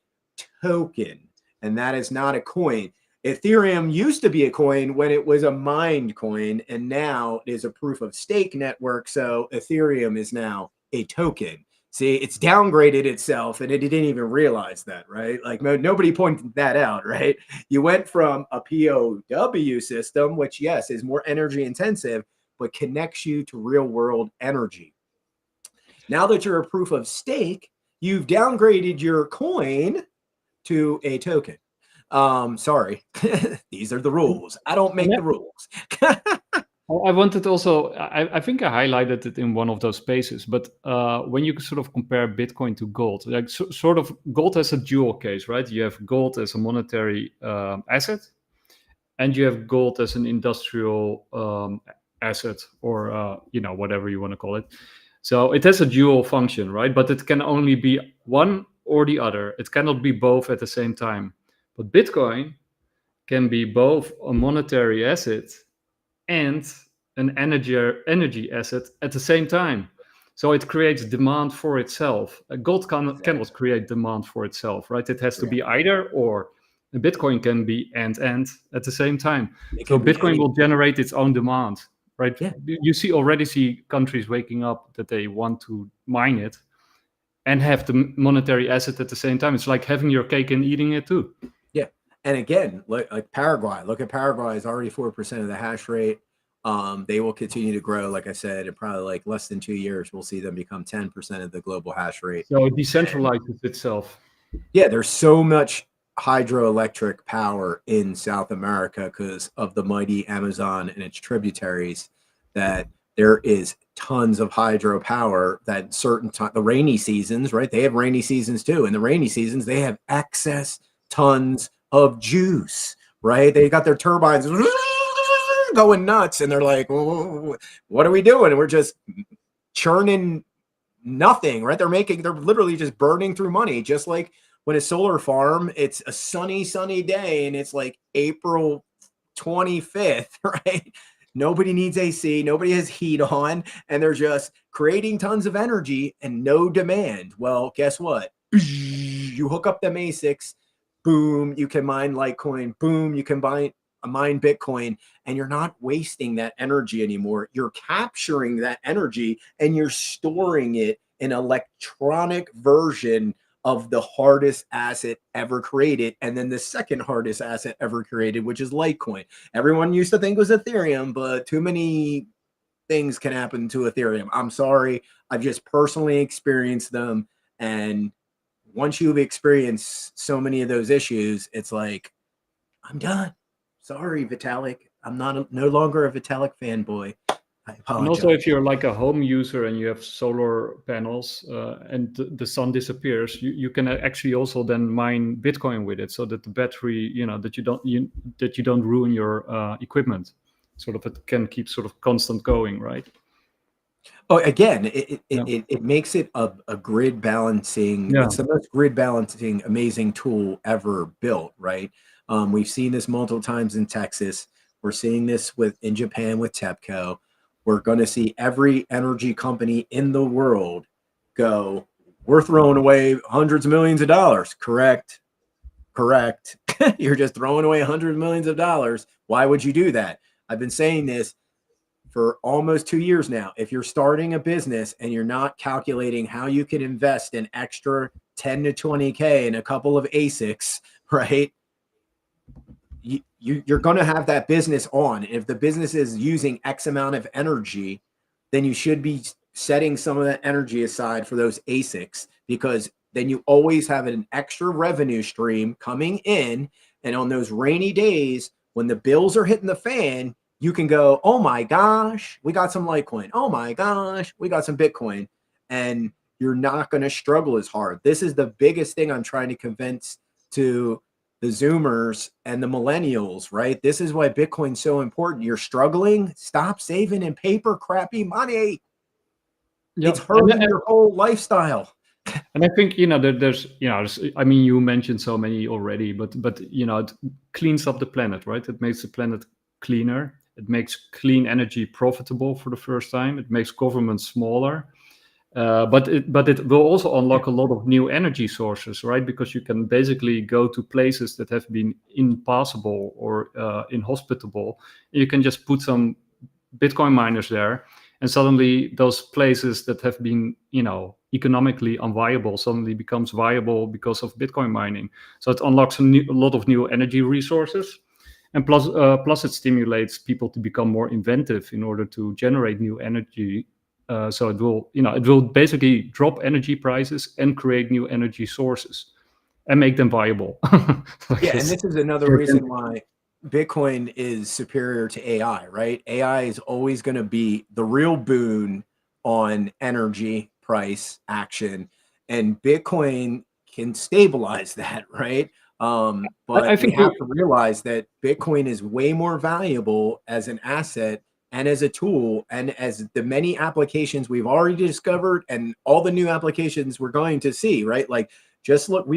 token, and that is not a coin. Ethereum used to be a coin when it was a mined coin, and now it is a proof of stake network. So Ethereum is now a token. See, it's downgraded itself, and it didn't even realize that, right? Like, nobody pointed that out, right? You went from a POW system, which, yes, is more energy intensive, but connects you to real world energy. Now that you're a proof of stake, you've downgraded your coin to a token. Sorry, these are the rules. I don't make the rules. I wanted also, I think I highlighted it in one of those spaces, but when you sort of compare Bitcoin to gold, like sort of gold has a dual case, right? You have gold as a monetary asset, and you have gold as an industrial asset, or whatever you want to call it. So it has a dual function, right? But it can only be one or the other. It cannot be both at the same time. But Bitcoin can be both a monetary asset and an energy asset at the same time. So it creates demand for itself. Gold cannot create demand for itself, right? It has to be either or. And Bitcoin can be and at the same time. So could be Bitcoin will generate its own demand, right? Yeah. You already see countries waking up that they want to mine it and have the monetary asset at the same time. It's like having your cake and eating it too. Yeah. And again, like Paraguay, look at Paraguay is already 4% of the hash rate. They will continue to grow. Like I said, in probably like less than 2 years, we'll see them become 10% of the global hash rate. So it decentralizes itself. Yeah, there's so much hydroelectric power in South America because of the mighty Amazon and its tributaries that there is tons of hydropower that certain time, the rainy seasons, right? They have rainy seasons too. In the rainy seasons, they have excess tons of juice, right? They got their turbines going nuts and they're like, well, what are we doing? And we're just churning nothing, right? They're literally just burning through money, just like when a solar farm, it's a sunny day and it's like April 25th, right? Nobody needs AC, nobody has heat on, and they're just creating tons of energy and no demand. Well, guess what? You hook up them ASICs, boom, you can mine Litecoin, boom, you can mine Bitcoin, and you're not wasting that energy anymore. You're capturing that energy and you're storing it in an electronic version of the hardest asset ever created, and then the second hardest asset ever created, which is Litecoin. Everyone used to think it was Ethereum, but too many things can happen to Ethereum. I'm sorry. I've just personally experienced them, and once you've experienced so many of those issues, it's like, I'm done. Sorry, Vitalik. I'm no longer a Vitalik fanboy. I apologize. And also, if you're like a home user and you have solar panels and the sun disappears, you can actually also then mine Bitcoin with it, so that the battery, that you don't ruin your equipment. Sort of, it can keep sort of constant going, right? Oh, again, it makes it a grid balancing. Yeah. It's the most grid balancing, amazing tool ever built, right? We've seen this multiple times in Texas. We're seeing this in Japan with TEPCO. We're going to see every energy company in the world go, we're throwing away hundreds of millions of dollars. Correct. You're just throwing away hundreds of millions of dollars. Why would you do that? I've been saying this for almost 2 years now. If you're starting a business and you're not calculating how you can invest an extra 10 to 20K in a couple of ASICs, right? You're going to have that business on. If the business is using X amount of energy, then you should be setting some of that energy aside for those ASICs, because then you always have an extra revenue stream coming in. And on those rainy days, when the bills are hitting the fan, you can go, oh my gosh, we got some Litecoin. Oh my gosh, we got some Bitcoin. And you're not going to struggle as hard. This is the biggest thing I'm trying to convince to the Zoomers and the millennials, right? This is why Bitcoin's so important. You're struggling, stop saving in paper crappy money. Yep. It's hurting your whole lifestyle. And I think, there's, I mean, you mentioned so many already, but it cleans up the planet, right? It makes the planet cleaner. It makes clean energy profitable for the first time. It makes government smaller. But it will also unlock a lot of new energy sources, right? Because you can basically go to places that have been impassable or inhospitable. You can just put some Bitcoin miners there, and suddenly those places that have been, economically unviable suddenly becomes viable because of Bitcoin mining. So it unlocks a lot of new energy resources, and plus it stimulates people to become more inventive in order to generate new energy. So it will basically drop energy prices and create new energy sources and make them viable. Yeah, and this is another reason why Bitcoin is superior to AI, right? AI is always going to be the real boon on energy price action, and Bitcoin can stabilize that, right? But I think we have to realize that Bitcoin is way more valuable as an asset and as a tool, and as the many applications we've already discovered and all the new applications we're going to see, right? Like, just look, we've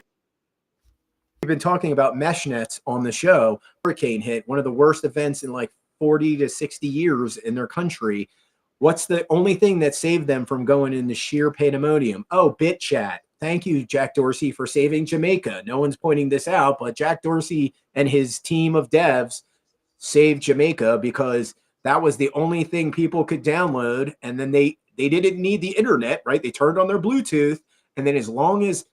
been talking about mesh nets on the show. Hurricane hit, one of the worst events in like 40 to 60 years in their country. What's the only thing that saved them from going into sheer pandemonium? Oh, BitChat. thank you, Jack Dorsey, for saving Jamaica. No one's pointing this out, but Jack Dorsey and his team of devs saved Jamaica because that was the only thing people could download. And then they didn't need the internet, right? They turned on their Bluetooth. And then as long as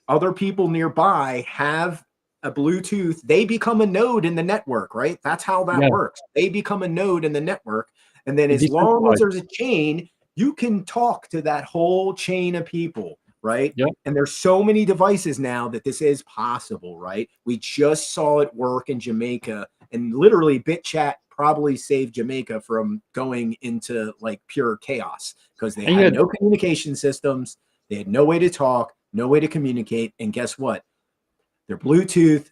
other people nearby have a Bluetooth, they become a node in the network, right? That's how that works. They become a node in the network. And then as long as there's a chain, you can talk to that whole chain of people, right? Yep. And there's so many devices now that this is possible, right? We just saw it work in Jamaica, and literally BitChat probably saved Jamaica from going into like pure chaos because they had no communication systems. They had no way to talk, no way to communicate. And guess what? Their Bluetooth,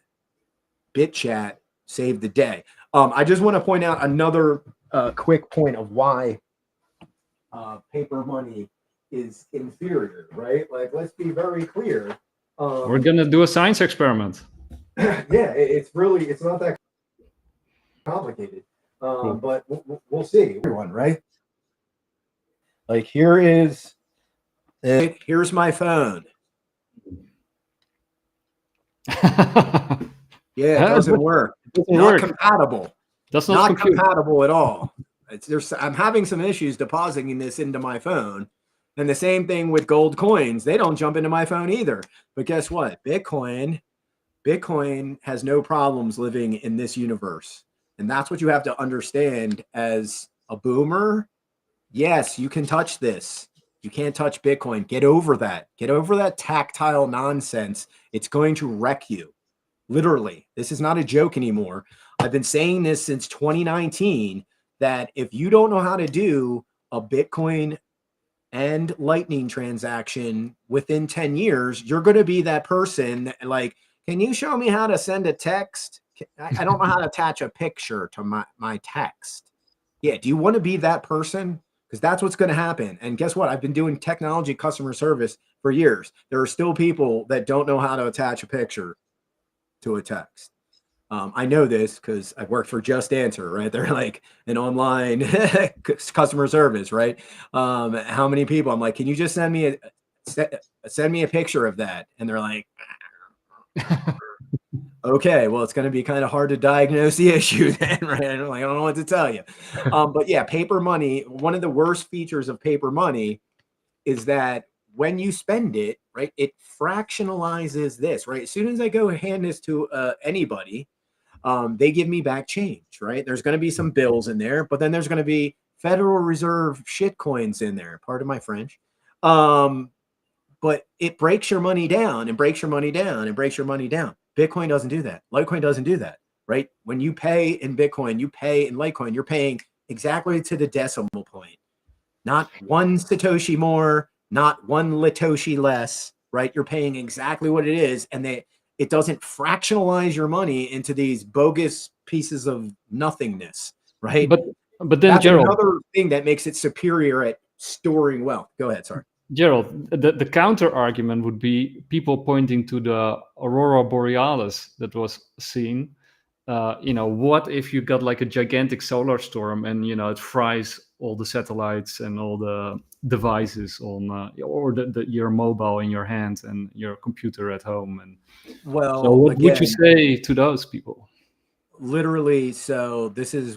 BitChat saved the day. I just want to point out another quick point of why paper money is inferior, right? Like, let's be very clear. We're going to do a science experiment. Yeah, it's not that complicated. Cool. But we'll see. Everyone, right? Like, here's my phone. Yeah, it doesn't work. Not compatible. That's not compatible at all. I'm having some issues depositing this into my phone. And the same thing with gold coins. They don't jump into my phone either. But guess what? Bitcoin has no problems living in this universe. And that's what you have to understand as a boomer. Yes, you can touch this. You can't touch Bitcoin. Get over that. Get over that tactile nonsense. It's going to wreck you. Literally. This is not a joke anymore. I've been saying this since 2019 that if you don't know how to do a Bitcoin and Lightning transaction within 10 years, you're going to be that person like, can you show me how to send a text? I don't know how to attach a picture to my text. Yeah, do you want to be that person? Because that's what's going to happen. And guess what? I've been doing technology customer service for years. There are still people that don't know how to attach a picture to a text. I know this because I've worked for Just Answer, right? They're like an online customer service, right? How many people? I'm like, can you just send me a picture of that? And they're like, okay, well, it's going to be kind of hard to diagnose the issue then, right? I'm like, I don't know what to tell you. But yeah, paper money, one of the worst features of paper money is that when you spend it, right, it fractionalizes this, right? As soon as I go hand this to anybody, they give me back change, right? There's going to be some bills in there, but then there's going to be Federal Reserve shit coins in there. Pardon my French. But it breaks your money down and breaks your money down and breaks your money down. Bitcoin doesn't do that. Litecoin doesn't do that, right? When you pay in Bitcoin, you pay in Litecoin, you're paying exactly to the decimal point. Not one Satoshi more, not one Litoshi less, right? You're paying exactly what it is. And it doesn't fractionalize your money into these bogus pieces of nothingness, right? But then, that's Gerald, another thing that makes it superior at storing wealth. Go ahead, sorry. Gerald, the counter argument would be people pointing to the aurora borealis that was seen. What if you got like a gigantic solar storm and it fries all the satellites and all the devices on or your mobile in your hand and your computer at home? And well, so what would you say to those people? Literally, so this is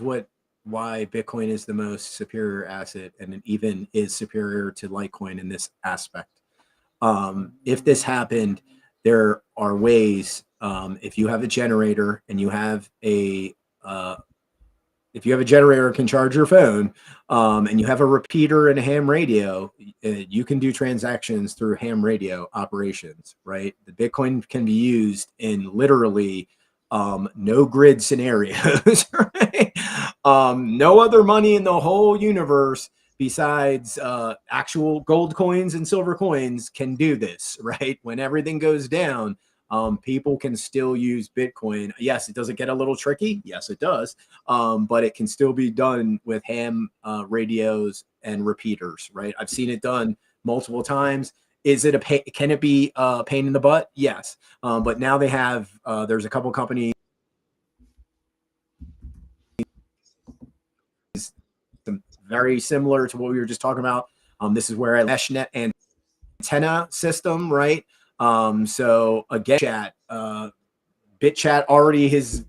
why Bitcoin is the most superior asset, and it even is superior to Litecoin in this aspect. If this happened, there are ways. If you have a generator and you have if you have a generator that can charge your phone, and you have a repeater and a ham radio, you can do transactions through ham radio operations, right? The Bitcoin can be used in literally no grid scenarios, right? No other money in the whole universe besides actual gold coins and silver coins can do this, right? When everything goes down, people can still use Bitcoin. Yes, it doesn't get a little tricky. Yes, it does. But it can still be done with ham radios and repeaters, right? I've seen it done multiple times. Is it can it be a pain in the butt? Yes. But now they have, there's a couple companies very similar to what we were just talking about. This is where Hashnet and antenna system, right? So again, BitChat already has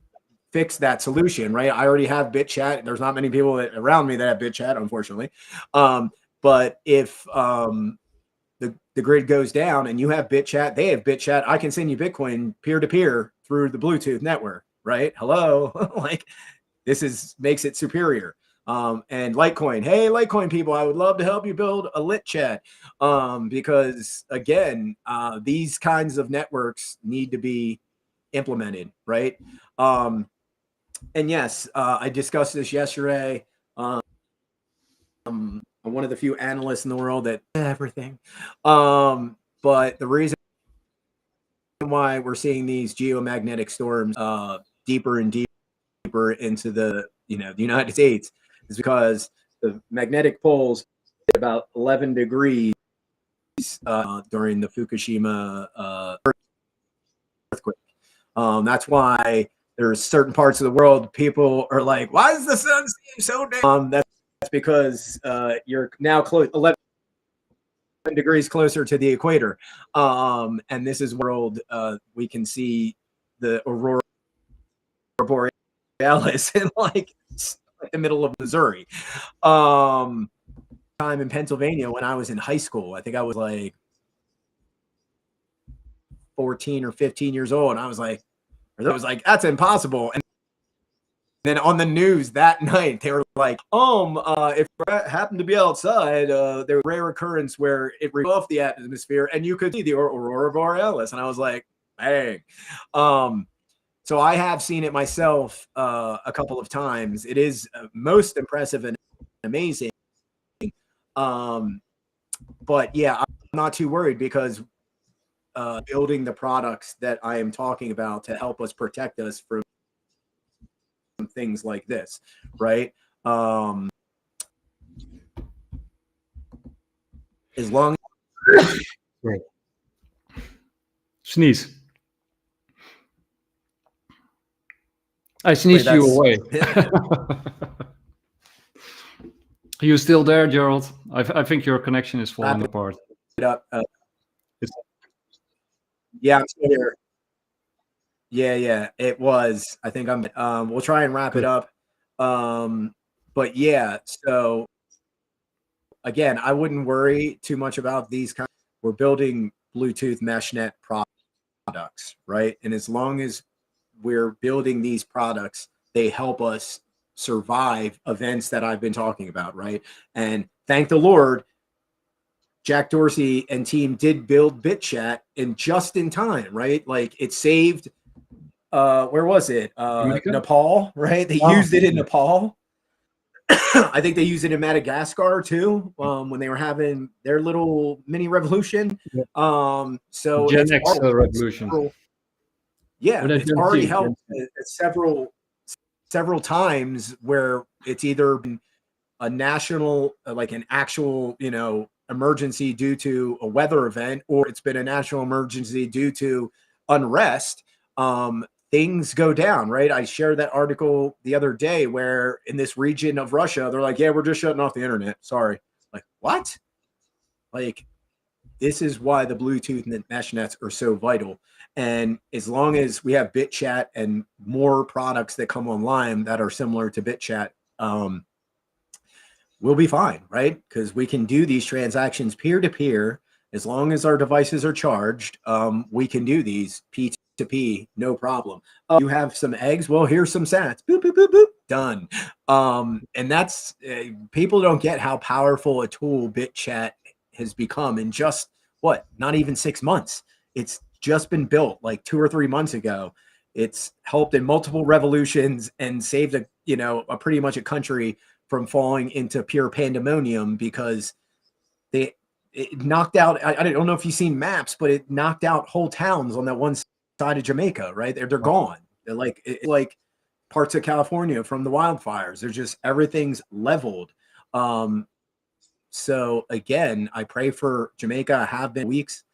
fixed that solution, right? I already have BitChat. There's not many people around me that have BitChat, unfortunately. But if the grid goes down and you have BitChat, they have BitChat, I can send you Bitcoin peer-to-peer through the Bluetooth network, right? Hello. Like, this makes it superior. And Litecoin, hey, Litecoin people, I would love to help you build a lit chat, because again, these kinds of networks need to be implemented, right? And yes, I discussed this yesterday. I'm one of the few analysts in the world that everything. But the reason why we're seeing these geomagnetic storms deeper and deeper into the United States is because the magnetic poles hit about 11 degrees during the Fukushima earthquake. That's why there's certain parts of the world people are like, why does the sun seem so damn? That's because you're now 11 degrees closer to the equator, and this is world we can see the aurora borealis in like the middle of Missouri. Time in Pennsylvania when I was in high school, I think I was like 14 or 15 years old, and I was like, that's impossible. And then on the news that night, they were like, if I happened to be outside, there was a rare occurrence where it ripped off the atmosphere and you could see the aurora borealis. And I was like, bang. So I have seen it myself a couple of times. It is most impressive and amazing. But yeah, I'm not too worried because building the products that I am talking about to help us protect us from things like this, right? As long as sneeze. I sneezed you away. Are you still there, Gerald? I think your connection is falling apart. Yeah, I'm still here. Yeah, it was. I think I'm. We'll try and wrap it up. But yeah, so again, I wouldn't worry too much about these kinds. We're building Bluetooth meshnet products, right? And as long as we're building these products, they help us survive events that I've been talking about, right? And thank the Lord, Jack Dorsey and team did build BitChat just in time, right? Like it saved, where was it? Nepal, right? They used it in Nepal. I think they used it in Madagascar too, when they were having their little mini revolution. So Gen X revolution. Yeah, it's already helped several times where it's either been a national, like an actual, emergency due to a weather event, or it's been a national emergency due to unrest. Things go down, right? I shared that article the other day where in this region of Russia, they're like, yeah, we're just shutting off the internet. Sorry. Like, what? Like, this is why the Bluetooth and mesh nets are so vital. And as long as we have BitChat and more products that come online that are similar to BitChat, we'll be fine, right? Because we can do these transactions peer-to-peer. As long as our devices are charged, we can do these P2P, no problem. You have some eggs? Well, here's some sats. Boop, boop, boop, boop. Done. And that's, people don't get how powerful a tool BitChat has become in just, not even 6 months. It's just been built like 2 or 3 months ago. It's helped in multiple revolutions and saved a pretty much a country from falling into pure pandemonium because it knocked out, I don't know if you've seen maps, but it knocked out whole towns on that one side of Jamaica, right? They're gone. They're like parts of California from the wildfires. They're just, everything's leveled. So again, I pray for Jamaica. I have been weeks.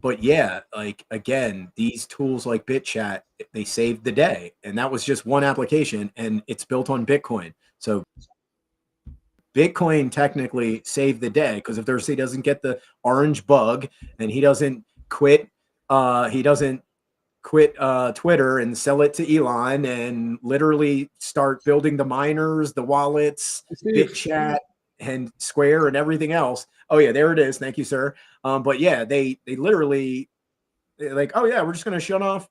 But yeah, like, again, these tools like BitChat, they saved the day. And that was just one application, and it's built on Bitcoin. So Bitcoin technically saved the day, because if Dorsey doesn't get the orange bug and he doesn't quit Twitter and sell it to Elon and literally start building the miners, the wallets, BitChat and Square and everything else. Oh yeah, there it is. Thank you, sir. But yeah, they literally like, oh yeah, we're just going to shut off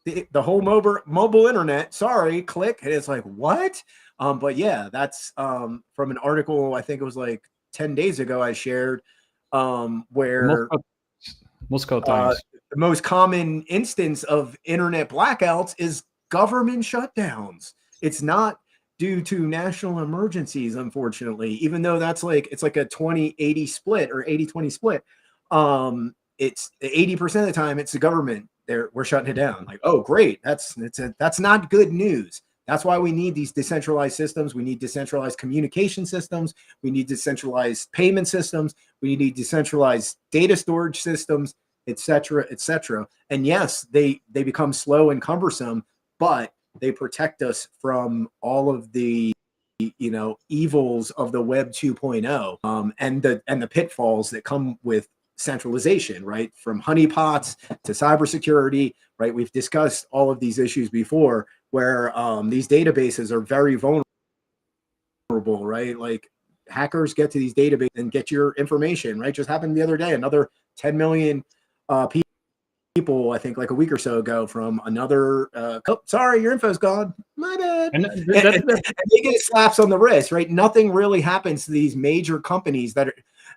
the whole mobile internet. Sorry, click. And it's like, what? But yeah, that's from an article, I think it was like 10 days ago I shared, where Moscow Times. The most common instance of internet blackouts is government shutdowns. It's not due to national emergencies, unfortunately, even though that's like, it's like a 20-80 split or 80-20 split. It's 80% of the time it's the government. We're shutting it down. Like, oh, great. That's not good news. That's why we need these decentralized systems. We need decentralized communication systems. We need decentralized payment systems. We need decentralized data storage systems, et cetera, et cetera. And yes, they become slow and cumbersome, but they protect us from all of the, you know, evils of the Web 2.0, and the pitfalls that come with centralization, right? From honeypots to cybersecurity, right? We've discussed all of these issues before, where these databases are very vulnerable, right? Like hackers get to these databases and get your information, right? Just happened the other day, another 10 million people, I think like a week or so ago, from another, oh, sorry, your info's gone, my bad. And they get slaps on the wrist, right? Nothing really happens to these major companies that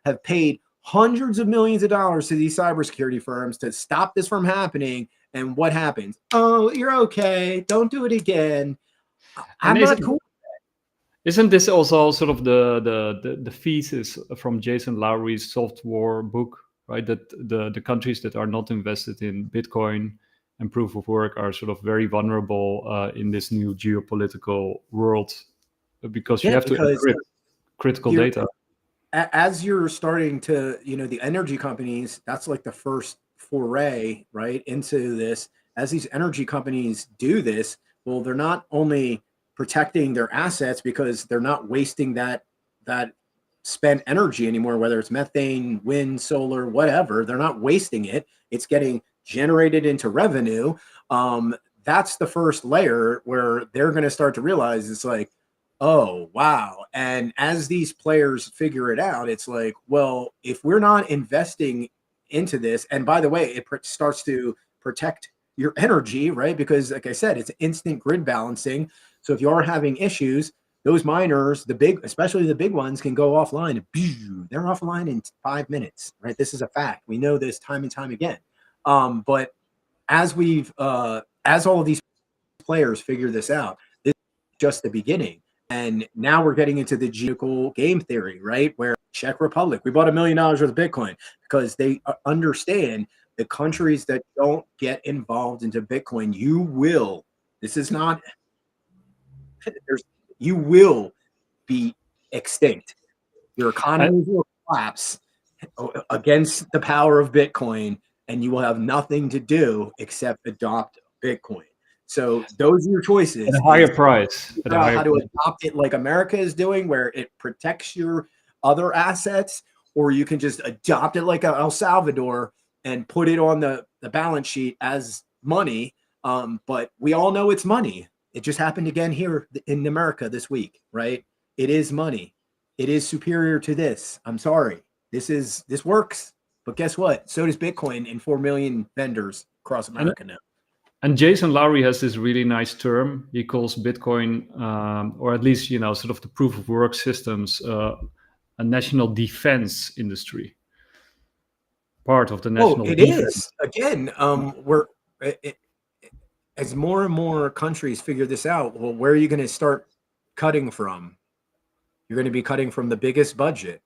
have paid hundreds of millions of dollars to these cybersecurity firms to stop this from happening. And what happens? Oh, you're okay. Don't do it again. I'm not cool. Isn't this also sort of the thesis from Jason Lowery's Soft War book, right? That the countries that are not invested in Bitcoin and proof of work are sort of very vulnerable in this new geopolitical world, because you have to encrypt critical data. As you're starting to, you know, the energy companies, that's like the first foray, right, into this. As these energy companies do this, well, they're not only protecting their assets because they're not wasting that spent energy anymore, whether it's methane, wind, solar, whatever. They're not wasting it. It's getting generated into revenue. That's the first layer where they're going to start to realize it's like, oh, wow. And as these players figure it out, it's like, well, if we're not investing into this, and by the way, it starts to protect your energy, right? Because like I said, it's instant grid balancing. So if you are having issues, those miners, especially the big ones, can go offline. They're offline in 5 minutes, right? This is a fact. We know this time and time again. But as all of these players figure this out, this is just the beginning. And now we're getting into the geopolitical game theory, right? Where Czech Republic, we bought $1 million worth of Bitcoin because they understand the countries that don't get involved into Bitcoin, you will be extinct. Your economy will collapse against the power of Bitcoin, and you will have nothing to do except adopt Bitcoin. So those are your choices. At a higher price. How to adopt it like America is doing, where it protects your other assets, or you can just adopt it like El Salvador and put it on the balance sheet as money. But we all know it's money. It just happened again here in America this week, right? It is money. It is superior to this. I'm sorry. This works. But guess what? So does Bitcoin in 4 million vendors across America now. And Jason Lowery has this really nice term. He calls Bitcoin, or at least, you know, sort of the proof of work systems, a national defense industry. Part of the national defense. Is. Again, as more and more countries figure this out, well, where are you going to start cutting from? You're going to be cutting from the biggest budget.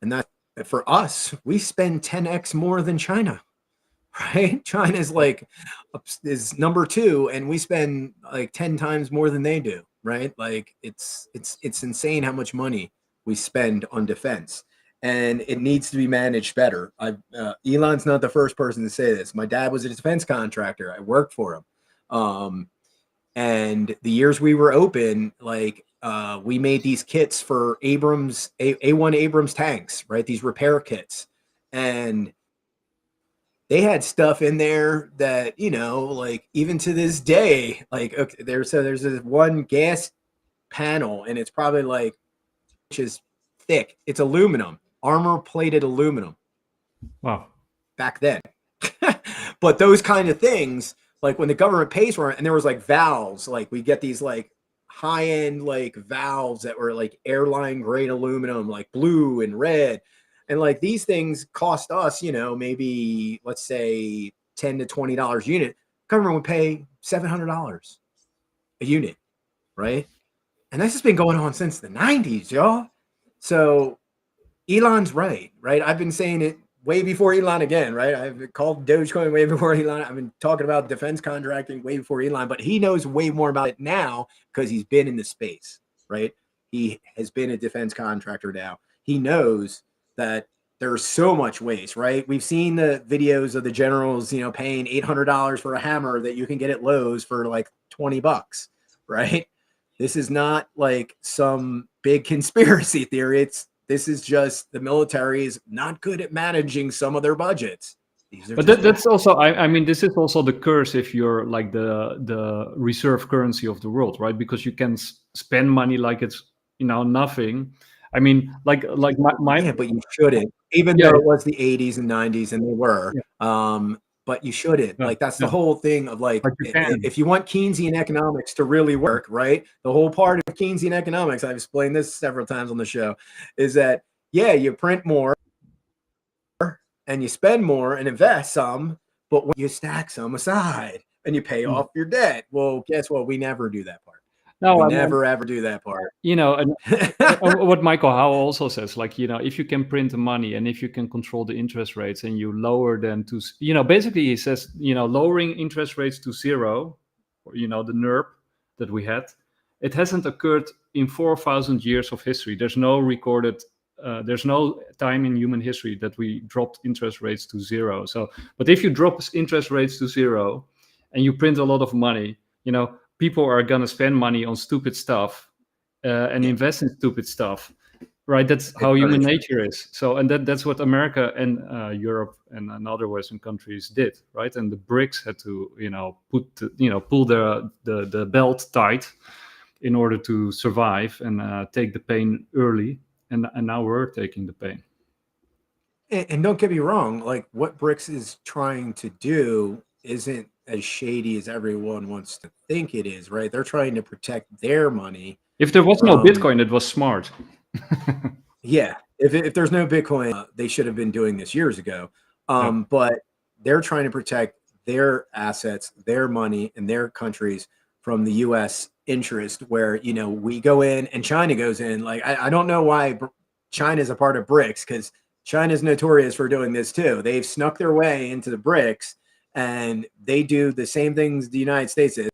And that, for us, we spend 10x more than China. Right? China is number 2, and we spend like 10 times more than they do, right? Like it's insane how much money we spend on defense, and it needs to be managed better. Elon's not the first person to say this. My dad was a defense contractor. I worked for him. And the years we were open, like we made these kits for Abrams, A1 Abrams tanks, right? These repair kits. And they had stuff in there that, you know, like even to this day, like, okay, there's this one gas panel and it's probably like, which is thick. It's aluminum, armor plated aluminum. Wow. Back then. But those kind of things, like when the government pays for it, and there was like valves, like we get these like high-end like valves that were like airline grade aluminum, like blue and red. And like these things cost us, you know, maybe let's say $10 to $20 a unit. Government would pay $700 a unit, right? And this has been going on since the 90s, y'all. So Elon's right? I've been saying it way before Elon again, right? I've called Dogecoin way before Elon. I've been talking about defense contracting way before Elon, but he knows way more about it now because he's been in the space, right? He has been a defense contractor now. He knows that there's so much waste, right? We've seen the videos of the generals, you know, paying $800 for a hammer that you can get at Lowe's for like $20, right? This is not like some big conspiracy theory. This is just the military is not good at managing some of their budgets. But that's also, I mean, this is also the curse if you're like the reserve currency of the world, right? Because you can spend money like it's, you know, nothing. I mean, like my yeah, but you shouldn't, even though it was the 80s and 90s and they were. Yeah. But you shouldn't. Yeah. Like that's the whole thing of like if you want Keynesian economics to really work, right? The whole part of Keynesian economics, I've explained this several times on the show, is that yeah, you print more and you spend more and invest some, but when you stack some aside and you pay off your debt. Well, guess what? We never do that part. No, we never ever do that part. You know, and what Michael Howell also says, like, you know, if you can print the money and if you can control the interest rates and you lower them to, you know, basically he says, you know, lowering interest rates to zero, or, you know, the NERP that we had, it hasn't occurred in 4,000 years of history. There's no recorded, there's no time in human history that we dropped interest rates to zero. So, but if you drop interest rates to zero and you print a lot of money, you know, people are going to spend money on stupid stuff and invest in stupid stuff, right? That's how human nature is. So, and that's what America and Europe and other Western countries did, right? And the BRICS had to, you know, pull the belt tight in order to survive and take the pain early. And now we're taking the pain. And don't get me wrong, like what BRICS is trying to do isn't as shady as everyone wants to think it is, right? They're trying to protect their money. If there was no Bitcoin, it was smart. Yeah, if there's no Bitcoin, they should have been doing this years ago. But they're trying to protect their assets, their money, and their countries from the U.S. interest, where, you know, we go in and China goes in. Like, I don't know why China is a part of BRICS, because China's notorious for doing this too. They've snuck their way into the BRICS, and they do the same things the United States is,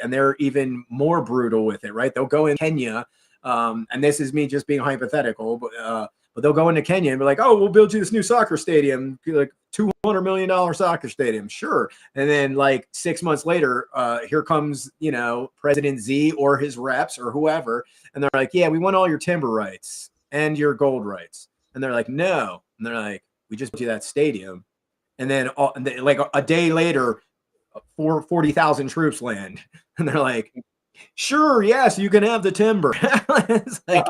and they're even more brutal with it, right? They'll go in Kenya, and this is me just being hypothetical, but they'll go into Kenya and be like, oh, we'll build you this new soccer stadium, like $200 million soccer stadium. Sure. And then like 6 months later, here comes, you know, President Z or his reps or whoever. And they're like, yeah, we want all your timber rights and your gold rights. And they're like, no. And they're like, we just built you that stadium. And then like a day later, 40,000 troops land. And they're like, sure, yes, you can have the timber. It's like,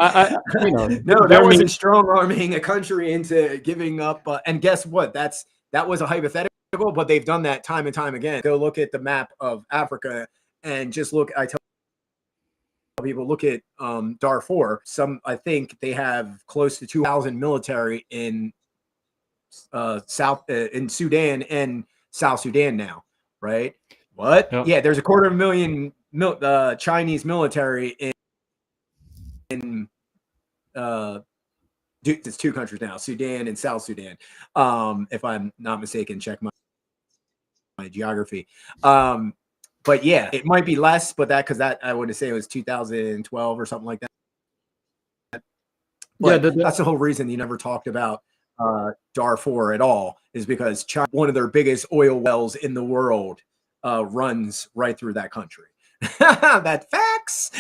you know, no, that wasn't strong arming a country into giving up. And guess what? That was a hypothetical, but they've done that time and time again. Go look at the map of Africa and just look. I tell people, look at Darfur. I think they have close to 2,000 military in in Sudan and South Sudan now, right? What? Yep. Yeah, there's 250,000 Chinese military in it's two countries now, Sudan and South Sudan. If I'm not mistaken, check my geography. But yeah, it might be less, but because I would say it was 2012 or something like that. But yeah, that's the whole reason you never talked about Darfur at all, is because China, one of their biggest oil wells in the world, runs right through that country. That's facts.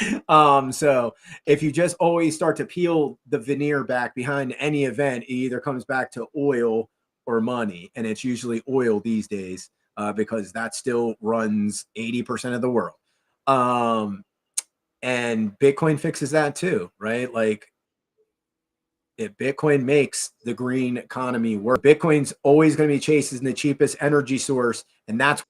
So if you just always start to peel the veneer back behind any event, it either comes back to oil or money. And it's usually oil these days, because that still runs 80% of the world. And Bitcoin fixes that too, right? Like, if Bitcoin makes the green economy work, Bitcoin's always going to be chasing the cheapest energy source. And that's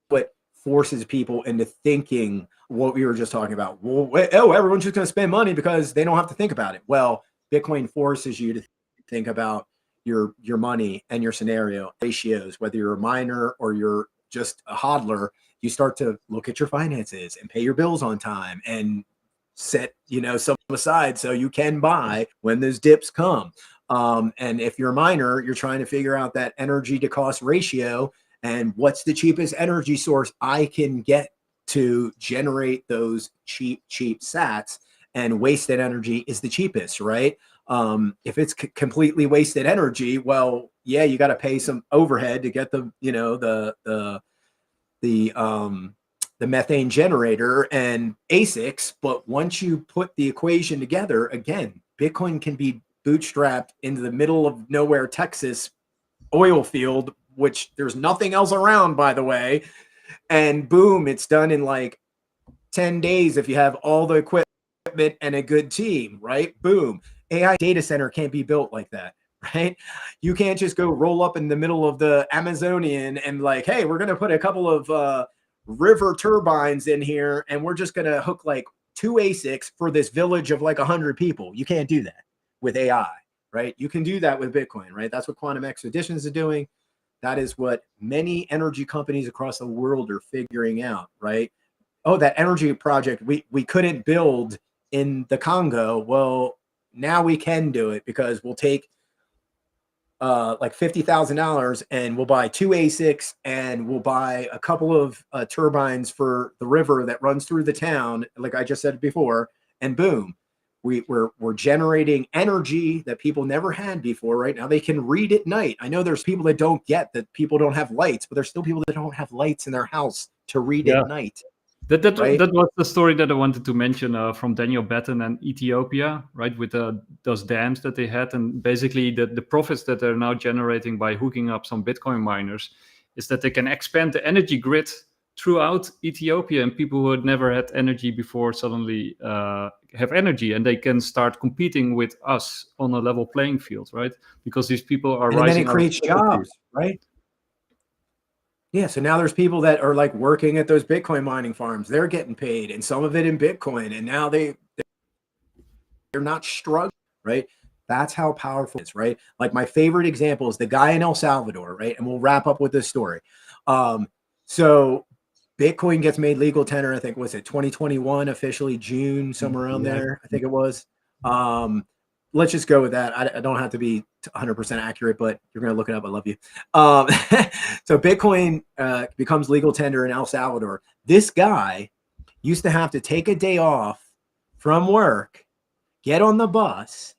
what forces people into thinking what we were just talking about. Well, everyone's just going to spend money because they don't have to think about it. Well, Bitcoin forces you to think about your money and your scenario ratios, whether you're a miner or you're just a hodler. You start to look at your finances and pay your bills on time and set, some aside so you can buy when those dips come. And if you're a miner, you're trying to figure out that energy to cost ratio and what's the cheapest energy source I can get to generate those cheap sats, and wasted energy is the cheapest, right? If it's completely wasted energy, well, yeah, you got to pay some overhead to get the methane generator and ASICs. But once you put the equation together, again, Bitcoin can be bootstrapped into the middle of nowhere, Texas oil field, which there's nothing else around, by the way. And boom, it's done in like 10 days if you have all the equipment and a good team, right? Boom. AI data center can't be built like that, right? You can't just go roll up in the middle of the Amazonian and like, hey, we're going to put a couple of river turbines in here and we're just going to hook like 2 ASICs for this village of like 100 people. You can't do that with AI, right? You can do that with Bitcoin, right? That's what Quantum Expeditions is doing. That is what many energy companies across the world are figuring out, right? Oh, that energy project we couldn't build in the Congo. Well, now we can do it because we'll take like $50,000 and we'll buy 2 ASICs and we'll buy a couple of turbines for the river that runs through the town, like I just said before, and boom, we're generating energy that people never had before. Right now they can read at night. I know there's people that don't get that people don't have lights, but there's still people that don't have lights in their house to read at night. That was the story that I wanted to mention from Daniel Batten and Ethiopia, right? With those dams that they had, and basically the profits that they're now generating by hooking up some Bitcoin miners is that they can expand the energy grid throughout Ethiopia, and people who had never had energy before suddenly have energy, and they can start competing with us on a level playing field, right? Because these people are rising. And then it creates jobs, right? Yeah, so now there's people that are like working at those Bitcoin mining farms. They're getting paid, and some of it in Bitcoin, and now they're not struggling, right? That's how powerful it is, right? Like my favorite example is the guy in El Salvador, right? And we'll wrap up with this story. So Bitcoin gets made legal tender, I think, was it 2021, officially June, somewhere around there, I think it was. Let's just go with that. I don't have to be 100% accurate, but you're going to look it up. I love you. So Bitcoin becomes legal tender in El Salvador. This guy used to have to take a day off from work, get on the bus,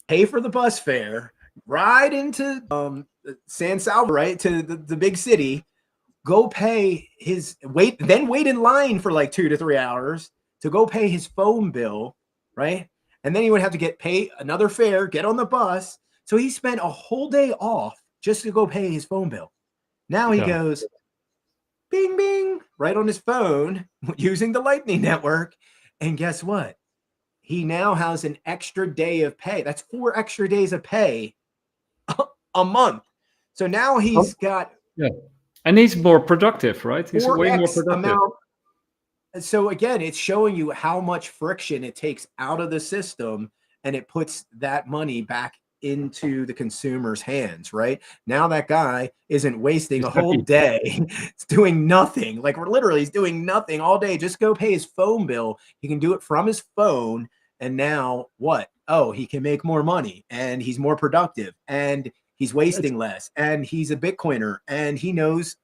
pay for the bus fare, ride into San Salvador, right, to the big city, go pay his wait in line for like 2 to 3 hours to go pay his phone bill, right? And then he would have to pay another fare, get on the bus. So he spent a whole day off just to go pay his phone bill. Now he goes, bing, bing, right on his phone using the Lightning Network. And guess what? He now has an extra day of pay. That's 4 extra days of pay a month. So now he's got... Yeah. And he's more productive, right? He's way more productive. So again, it's showing you how much friction it takes out of the system, and it puts that money back into the consumer's hands, right? Now that guy isn't wasting a whole day. It's doing nothing. Like he's doing nothing all day. Just go pay his phone bill. He can do it from his phone. And now what? Oh, he can make more money, and he's more productive, and he's wasting less, and he's a Bitcoiner, and he knows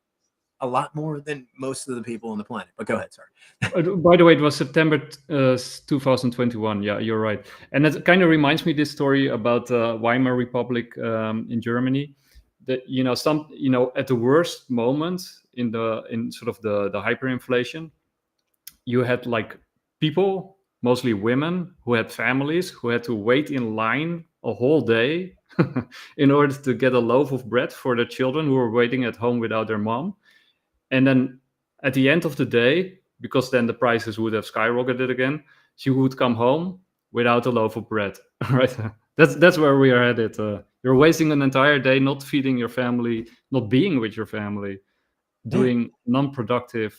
a lot more than most of the people on the planet. But go ahead, sorry. By the way, it was September 2021. Yeah, you're right. And that kind of reminds me this story about Weimar Republic in Germany. That at the worst moment in sort of the hyperinflation, you had like people, mostly women, who had families, who had to wait in line a whole day in order to get a loaf of bread for their children who were waiting at home without their mom. And then at the end of the day, because then the prices would have skyrocketed again, she would come home without a loaf of bread. Right? That's where we are headed. You're wasting an entire day not feeding your family, not being with your family, doing non-productive,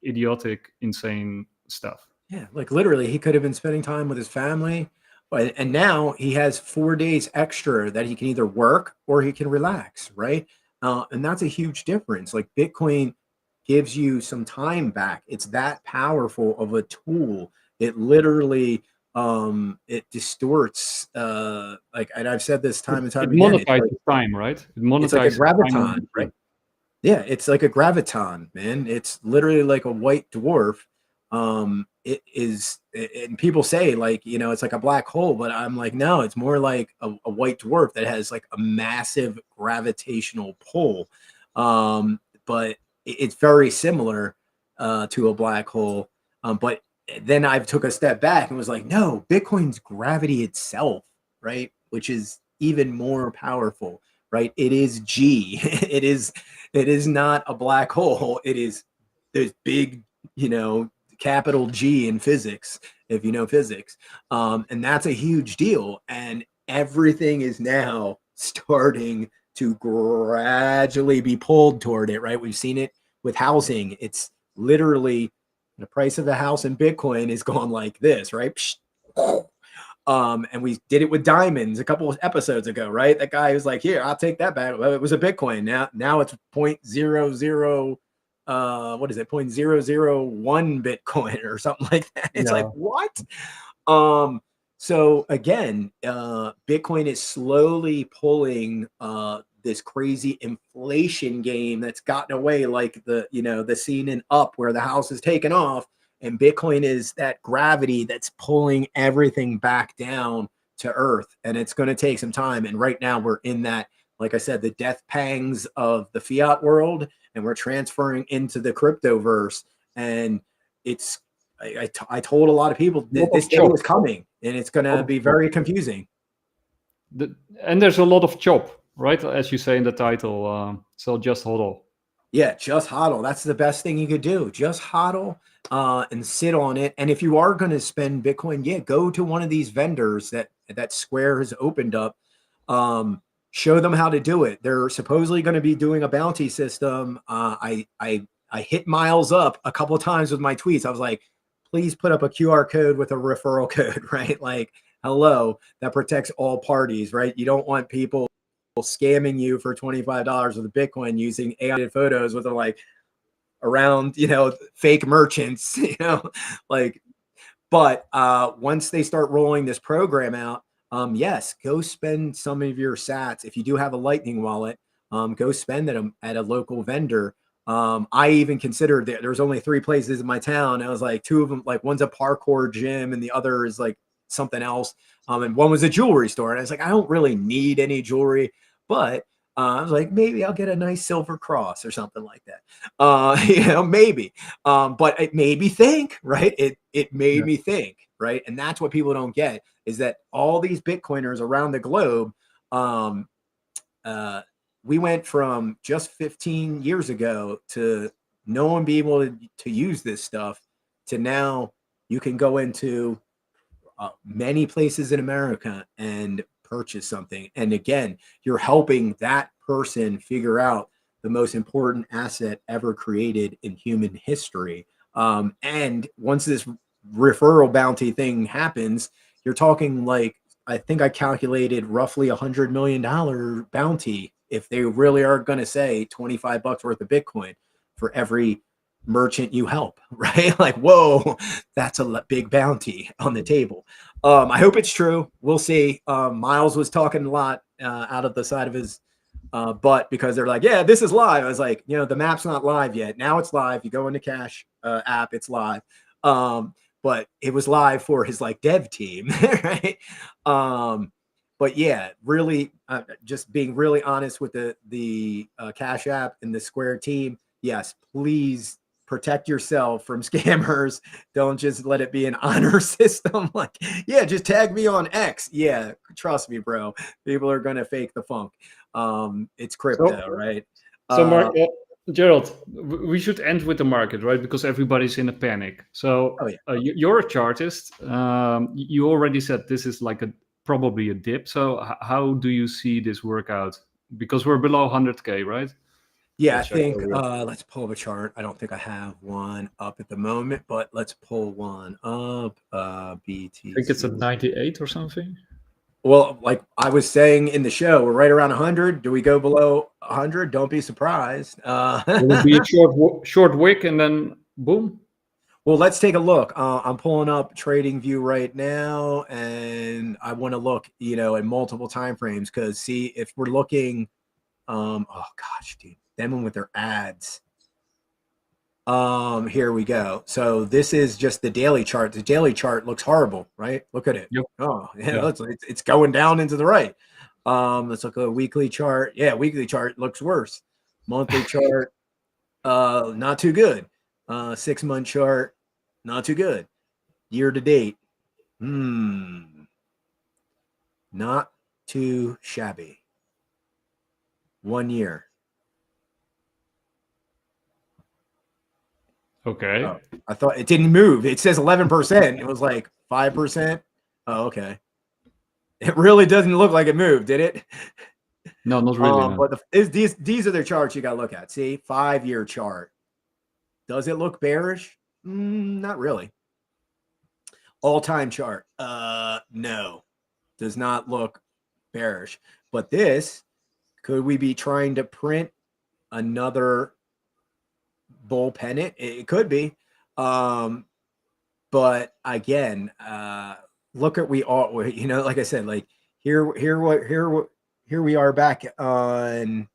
idiotic, insane stuff. Yeah, like literally, he could have been spending time with his family, and now he has 4 days extra that he can either work or he can relax, right? And that's a huge difference. Like Bitcoin gives you some time back. It's that powerful of a tool. It literally it distorts like, and I've said this time and time again. It monetizes time, right? It monetizes it's like a graviton, time. right? Yeah, it's like a graviton, man. It's literally like a white dwarf. It is, and people say like, you know, it's like a black hole, but I'm like, no, it's more like a white dwarf that has like a massive gravitational pull. But it's very similar to a black hole. But then I took a step back and was like, no, Bitcoin's gravity itself, right? Which is even more powerful, right? It is G. It is not a black hole. It is, there's big, you know, capital G in physics, if you know physics. And that's a huge deal. And everything is now starting to gradually be pulled toward it, right? We've seen it with housing. It's literally the price of a house in Bitcoin is going like this, right? And we did it with diamonds a couple of episodes ago, right? That guy was like, here, I'll take that back. Well, it was a Bitcoin. Now it's 0.00 what is it, 0.001 Bitcoin or something like that. It's like, what? So again, Bitcoin is slowly pulling this crazy inflation game that's gotten away, like the scene in Up where the house is taken off, and Bitcoin is that gravity that's pulling everything back down to earth. And it's going to take some time. And right now we're in that, like I said, the death pangs of the fiat world, and we're transferring into the cryptoverse. And it's, I told a lot of people that this day was coming, and it's going to be very confusing. And there's a lot of chop, right? As you say in the title. So just hodl. Yeah, just hodl. That's the best thing you could do. Just hodl and sit on it. And if you are going to spend Bitcoin, go to one of these vendors that Square has opened up. Show them how to do it. They're supposedly going to be doing a bounty system. I hit Miles up a couple of times with my tweets. I was like, please put up a QR code with a referral code, right? Like, hello, that protects all parties, right? You don't want people scamming you for $25 with a Bitcoin using AI photos with like around, fake merchants, like, but once they start rolling this program out, yes, go spend some of your sats. If you do have a Lightning wallet, go spend them at a local vendor. I even considered that there's only 3 places in my town. I was like, 2 of them, like one's a parkour gym and the other is like something else. And one was a jewelry store. And I was like, I don't really need any jewelry, but I was like, maybe I'll get a nice silver cross or something like that. Maybe. But it made me think, right? It made me think, right? And that's what people don't get, is that all these Bitcoiners around the globe, we went from just 15 years ago to no one being able to use this stuff to now you can go into many places in America and purchase something. And again, you're helping that person figure out the most important asset ever created in human history. And once this referral bounty thing happens, you're talking like, I think I calculated roughly $100 million bounty if they really are going to say $25 worth of Bitcoin for every merchant you help, right? Like, whoa, that's a big bounty on the table. I hope it's true. We'll see. Miles was talking a lot out of the side of his butt because they're like, yeah, this is live. I was like, the map's not live yet. Now it's live. You go into Cash app, it's live. But it was live for his like dev team, right? but yeah, really, just being really honest with the Cash App and the Square team. Yes, please protect yourself from scammers. Don't just let it be an honor system. Like, yeah, just tag me on X. Yeah, trust me, bro. People are gonna fake the funk. It's crypto, right? So, Gerald, we should end with the market, right? Because everybody's in a panic. So, you're a chartist. You already said this is like probably a dip. So, how do you see this work out? Because we're below 100K, right? Yeah, I think let's pull up a chart. I don't think I have one up at the moment, but let's pull one up. BTC. I think it's at 98 or something. Well, like I was saying in the show, we're right around 100. Do we go below 100? Don't be surprised. Will it be a short wick and then boom? Well, let's take a look. I'm pulling up TradingView right now, and I want to look, in multiple time frames because see if we're looking. Oh gosh, dude, them with their ads. Here we go. So this is just the daily chart. The daily chart looks horrible, right? Look at it. Yep. Oh, yeah. It's going down into the right. Let's look at a weekly chart. Yeah, weekly chart looks worse. Monthly chart, not too good. 6-month chart, not too good. Year to date, not too shabby. 1 year. Okay. Oh, I thought it didn't move. It says 11%. It was like 5%. Oh, okay. It really doesn't look like it moved, did it? No, not really. But these are the charts you got to look at. See, 5-year chart. Does it look bearish? Not really. All-time chart. No, does not look bearish. But this, could we be trying to print another bull pennant? It could be. But again, look at like I said, like here we are back on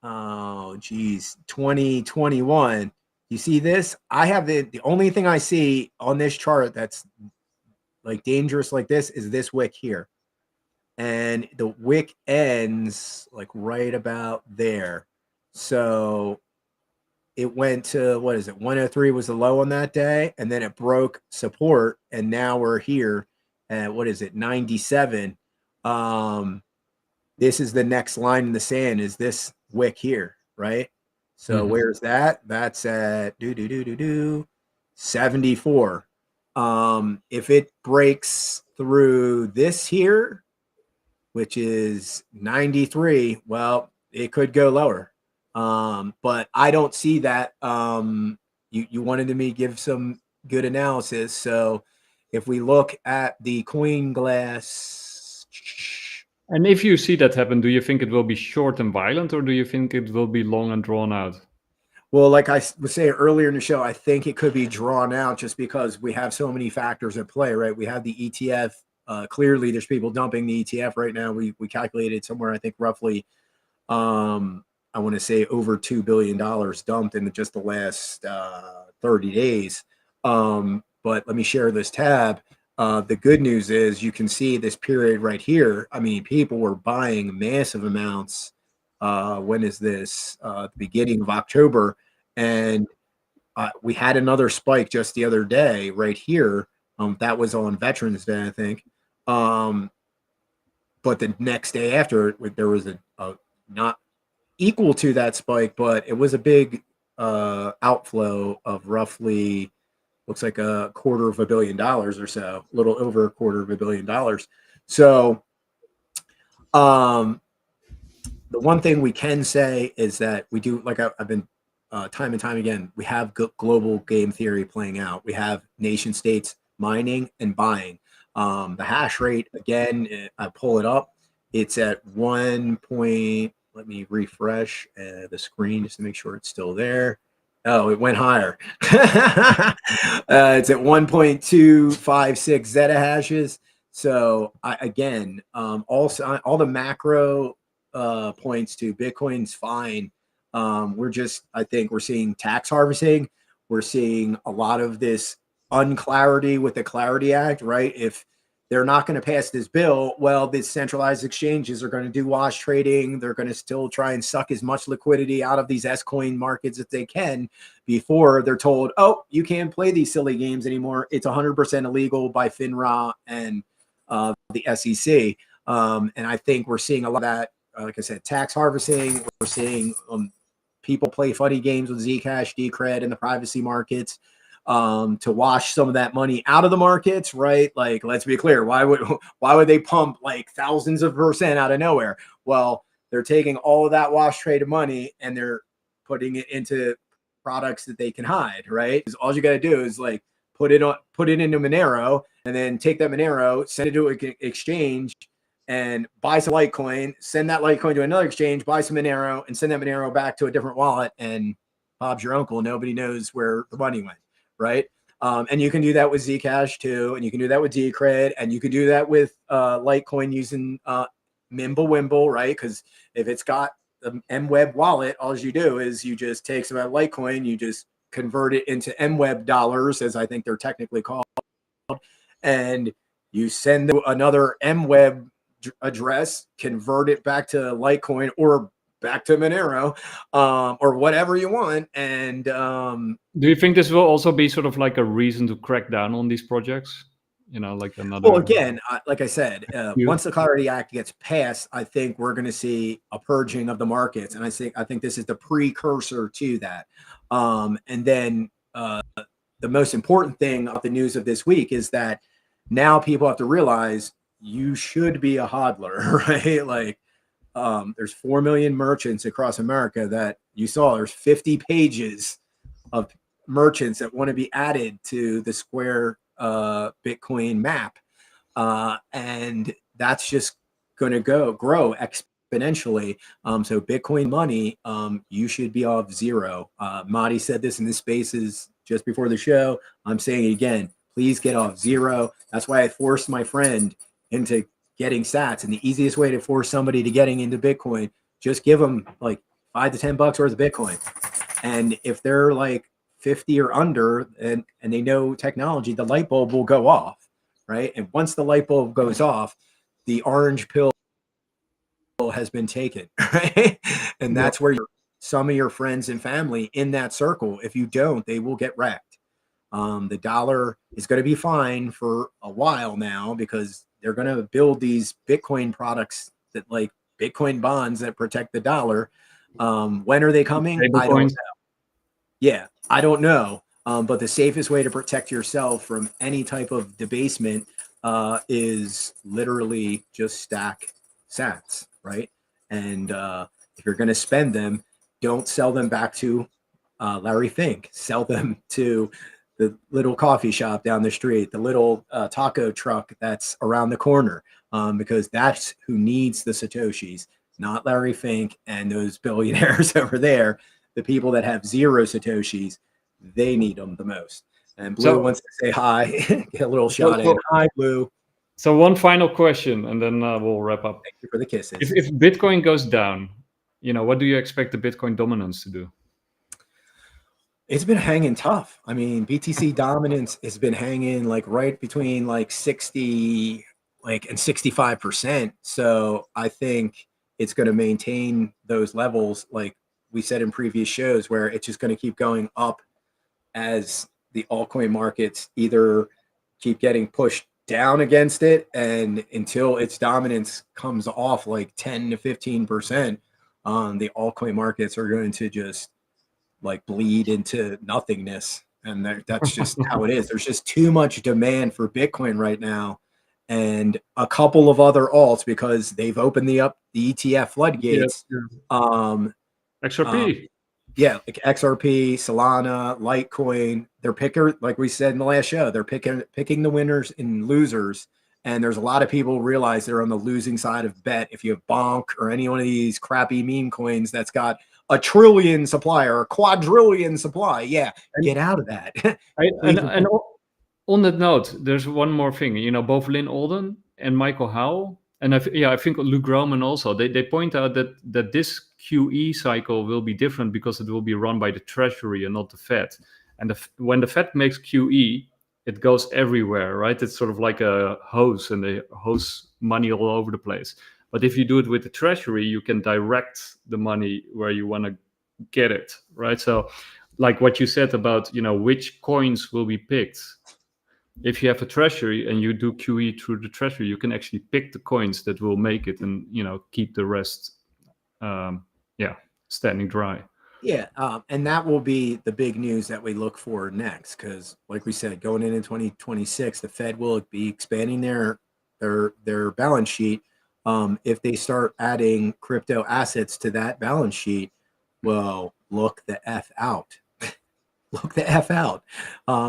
2021. You see this? I have the only thing I see on this chart that's like dangerous like this is this wick here. And the wick ends like right about there. So it went to, 103 was the low on that day, and then it broke support, and now we're here at 97. This is the next line in the sand, is this wick here, right? So where's that? That's at 74. If it breaks through this here, which is 93, well, it could go lower. But I don't see that. You wanted me to give some good analysis. So if we look at the CoinGlass. And if you see that happen, do you think it will be short and violent, or do you think it will be long and drawn out? Well, like I was saying earlier in the show, I think it could be drawn out just because we have so many factors at play, right? We have the ETF. Clearly, there's people dumping the ETF right now. We calculated somewhere, I think, roughly, I want to say over $2 billion dumped in just the last 30 days. But let me share this tab. The good news is you can see this period right here. I mean, people were buying massive amounts. When is this? The beginning of October. And we had another spike just the other day right here. That was on Veterans Day, I think. But the next day after, there was a not equal to that spike, but it was a big outflow of roughly, looks like $250 million or so, a little over $250 million. So the one thing we can say is that we do, like I've been time and time again, we have global game theory playing out. We have nation states mining and buying. The hash rate, again, I pull it up. It's at 1 point. Let me refresh the screen just to make sure it's still there. Oh, it went higher. It's at 1.256 zettahashes. So again, also all the macro points to Bitcoin's fine. I think we're seeing tax harvesting. We're seeing a lot of this unclarity with the Clarity Act, right? If they're not going to pass this bill. Well, the centralized exchanges are going to do wash trading. They're going to still try and suck as much liquidity out of these S-coin markets as they can before they're told, oh, you can't play these silly games anymore. It's 100% illegal by FINRA and the SEC. And I think we're seeing a lot of that, like I said, tax harvesting. We're seeing people play funny games with Zcash, Decred, and the privacy markets to wash some of that money out of the markets, right? Like, let's be clear, why would they pump like thousands of % out of nowhere? Well, they're taking all of that wash traded money and they're putting it into products that they can hide, right? Because all you got to do is like put it into Monero, and then take that Monero, send it to an exchange, and buy some Litecoin, send that Litecoin to another exchange, buy some Monero, and send that Monero back to a different wallet, and Bob's your uncle. Nobody knows where the money went, right? And you can do that with Zcash too, and you can do that with Decred, and you can do that with Litecoin using Mimblewimble, right? Because if it's got the MWeb wallet, all you do is you just take some of that Litecoin, you just convert it into MWeb dollars, as I think they're technically called, and you send another MWeb address, convert it back to Litecoin or back to Monero, or whatever you want. And do you think this will also be sort of like a reason to crack down on these projects? You know, like another. Well, again, like I said, once the Clarity Act gets passed, I think we're going to see a purging of the markets, and I think this is the precursor to that. And then the most important thing of the news of this week is that now people have to realize you should be a hodler, right? Like, there's 4 million merchants across America that you saw. There's 50 pages of merchants that want to be added to the Square Bitcoin map, and that's just going to grow exponentially. So Bitcoin money, you should be off zero. Matty said this in the spaces just before the show. I'm saying it again. Please get off zero. That's why I forced my friend into getting sats. And the easiest way to force somebody to getting into Bitcoin, just give them like $5 to $10 worth of Bitcoin. And if they're like 50 or under and they know technology, the light bulb will go off, right? And once the light bulb goes off, the orange pill has been taken, right? And that's where some of your friends and family in that circle, if you don't, they will get wrecked. The dollar is going to be fine for a while now because they're going to build these Bitcoin products that like Bitcoin bonds that protect the dollar. When are they coming? I don't know. Yeah, I don't know. But the safest way to protect yourself from any type of debasement is literally just stack sats, right? And if you're going to spend them, don't sell them back to Larry Fink. Sell them to the little coffee shop down the street, the little taco truck that's around the corner, because that's who needs the Satoshis, not Larry Fink and those billionaires over there. The people that have zero Satoshis, they need them the most. And Blue wants to say hi, get a little shot in. Hi, Blue. So one final question, and then we'll wrap up. Thank you for the kisses. If Bitcoin goes down, what do you expect the Bitcoin dominance to do? It's been hanging tough. I mean, BTC dominance has been hanging like right between like 60 and 65%. So I think it's going to maintain those levels, like we said in previous shows, where it's just going to keep going up as the altcoin markets either keep getting pushed down against it, and until its dominance comes off like 10 to 15%, the altcoin markets are going to just like bleed into nothingness. And that's just how it is. There's just too much demand for Bitcoin right now, and a couple of other alts because they've opened the ETF floodgates. XRP. Like XRP, Solana, Litecoin. They're like we said in the last show, they're picking the winners and losers. And there's a lot of people realize they're on the losing side of bet. If you have Bonk or any one of these crappy meme coins that's got a trillion supply or a quadrillion supply, get out of that. and on that note, there's one more thing. Both Lynn Alden and Michael Howell, and I think Luke Roman also, they point out that this QE cycle will be different because it will be run by the Treasury and not the Fed. And when the Fed makes QE, it goes everywhere, right? It's sort of like a hose, and they hose money all over the place. But if you do it with the treasury, you can direct the money where you want to get it, right? So like what you said about, which coins will be picked. If you have a treasury and you do QE through the treasury, you can actually pick the coins that will make it, and keep the rest standing dry. Yeah, and that will be the big news that we look for next, because like we said, going into 2026, the Fed will be expanding their balance sheet. If they start adding crypto assets to that balance sheet, well, look the F out. Look the F out,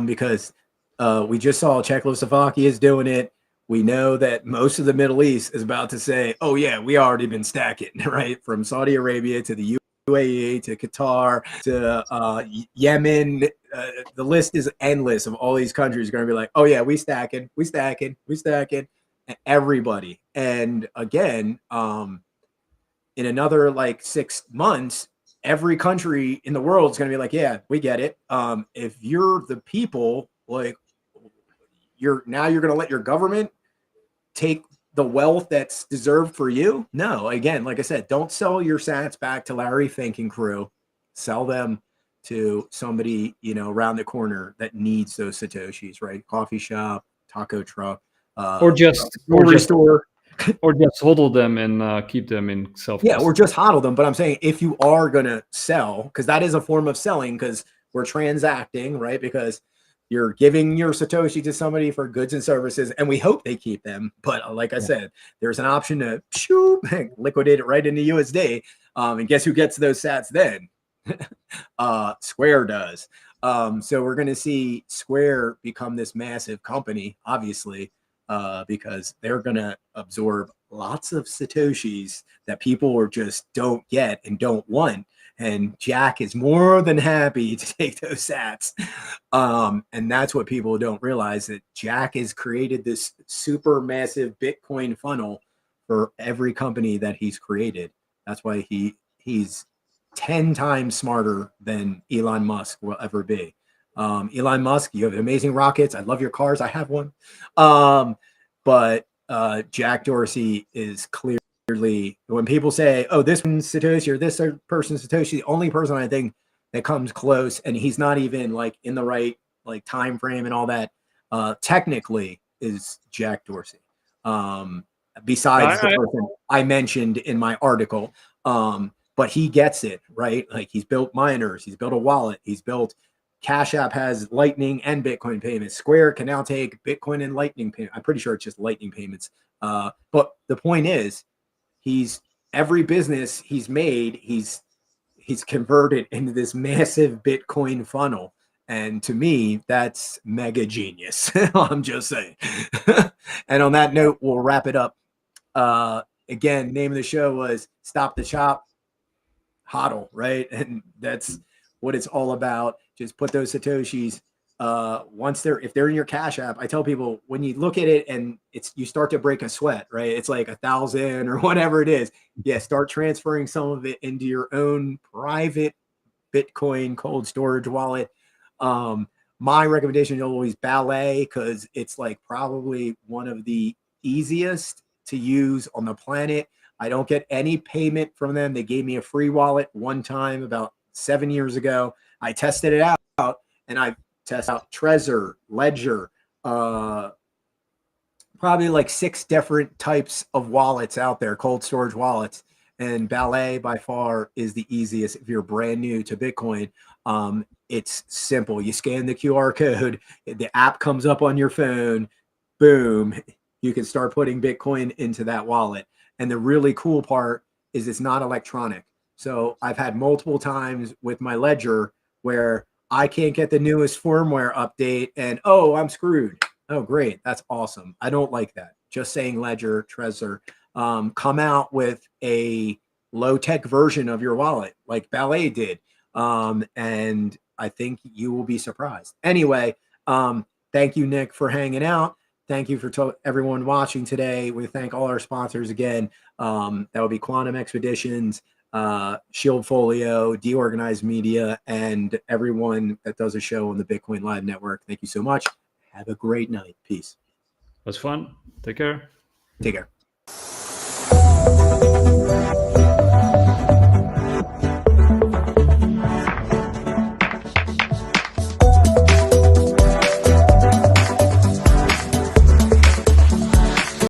because we just saw Czechoslovakia is doing it. We know that most of the Middle East is about to say, oh yeah, we already been stacking, right? From Saudi Arabia to the UAE to Qatar to Yemen. The list is endless of all these countries are going to be like, oh yeah, we stacking. Everybody. And again, in another like 6 months, every country in the world is going to be like, yeah, we get it. If you're the people, like you're going to let your government take the wealth that's deserved for you? No, again, like I said, don't sell your sats back to Larry Fink and crew. Sell them to somebody, around the corner that needs those Satoshis, right? Coffee shop, taco truck, or just store. Or just hodl them and keep them in self. Yeah, or just hodl them. But I'm saying if you are going to sell, because that is a form of selling, because we're transacting, right? Because you're giving your Satoshi to somebody for goods and services, and we hope they keep them. But like I said, there's an option to liquidate it right into USD. And guess who gets those sats then? Square does. So we're going to see Square become this massive company, obviously, because they're going to absorb lots of Satoshis that people just don't get and don't want. And Jack is more than happy to take those sats. And that's what people don't realize, that Jack has created this super massive Bitcoin funnel for every company that he's created. That's why he's 10 times smarter than Elon Musk will ever be. Elon Musk, you have amazing rockets. I love your cars. I have one. But Jack Dorsey is clearly, when people say, oh, this one's Satoshi or this person's Satoshi, the only person I think that comes close, and he's not even like in the right like time frame and all that, technically, is Jack Dorsey. Besides the person I mentioned in my article. But he gets it, right? Like he's built miners, he's built a wallet, he's built Cash App has Lightning and Bitcoin payments. Square can now take Bitcoin and Lightning payments. I'm pretty sure it's just Lightning payments. But the point is, every business he's made, he's converted into this massive Bitcoin funnel. And to me, that's mega genius. I'm just saying. And on that note, we'll wrap it up. Again, name of the show was Stop the Chop, HODL, right? And that's what it's all about. Just put those Satoshis. If they're in your Cash App, I tell people, when you look at it and you start to break a sweat, right? It's like 1,000 or whatever it is. Yeah, start transferring some of it into your own private Bitcoin cold storage wallet. My recommendation is always Valet, because it's like probably one of the easiest to use on the planet. I don't get any payment from them. They gave me a free wallet one time about 7 years ago. I tested it out, and I tested out Trezor, Ledger, probably like 6 different types of wallets out there, cold storage wallets. And Valet by far is the easiest if you're brand new to Bitcoin. It's simple. You scan the QR code, the app comes up on your phone, boom, you can start putting Bitcoin into that wallet. And the really cool part is it's not electronic. So I've had multiple times with my Ledger where I can't get the newest firmware update and, oh, I'm screwed. Oh, great. That's awesome. I don't like that. Just saying Ledger, Trezor, come out with a low-tech version of your wallet like Valet did. And I think you will be surprised. Anyway, thank you, Nick, for hanging out. Thank you for everyone watching today. We thank all our sponsors again. That will be Quantum Expeditions, Shieldfolio, Deorganized Media, and everyone that does a show on the Bitcoin Live Network. Thank you so much. Have a great night. Peace. Was fun. Take care. Take care.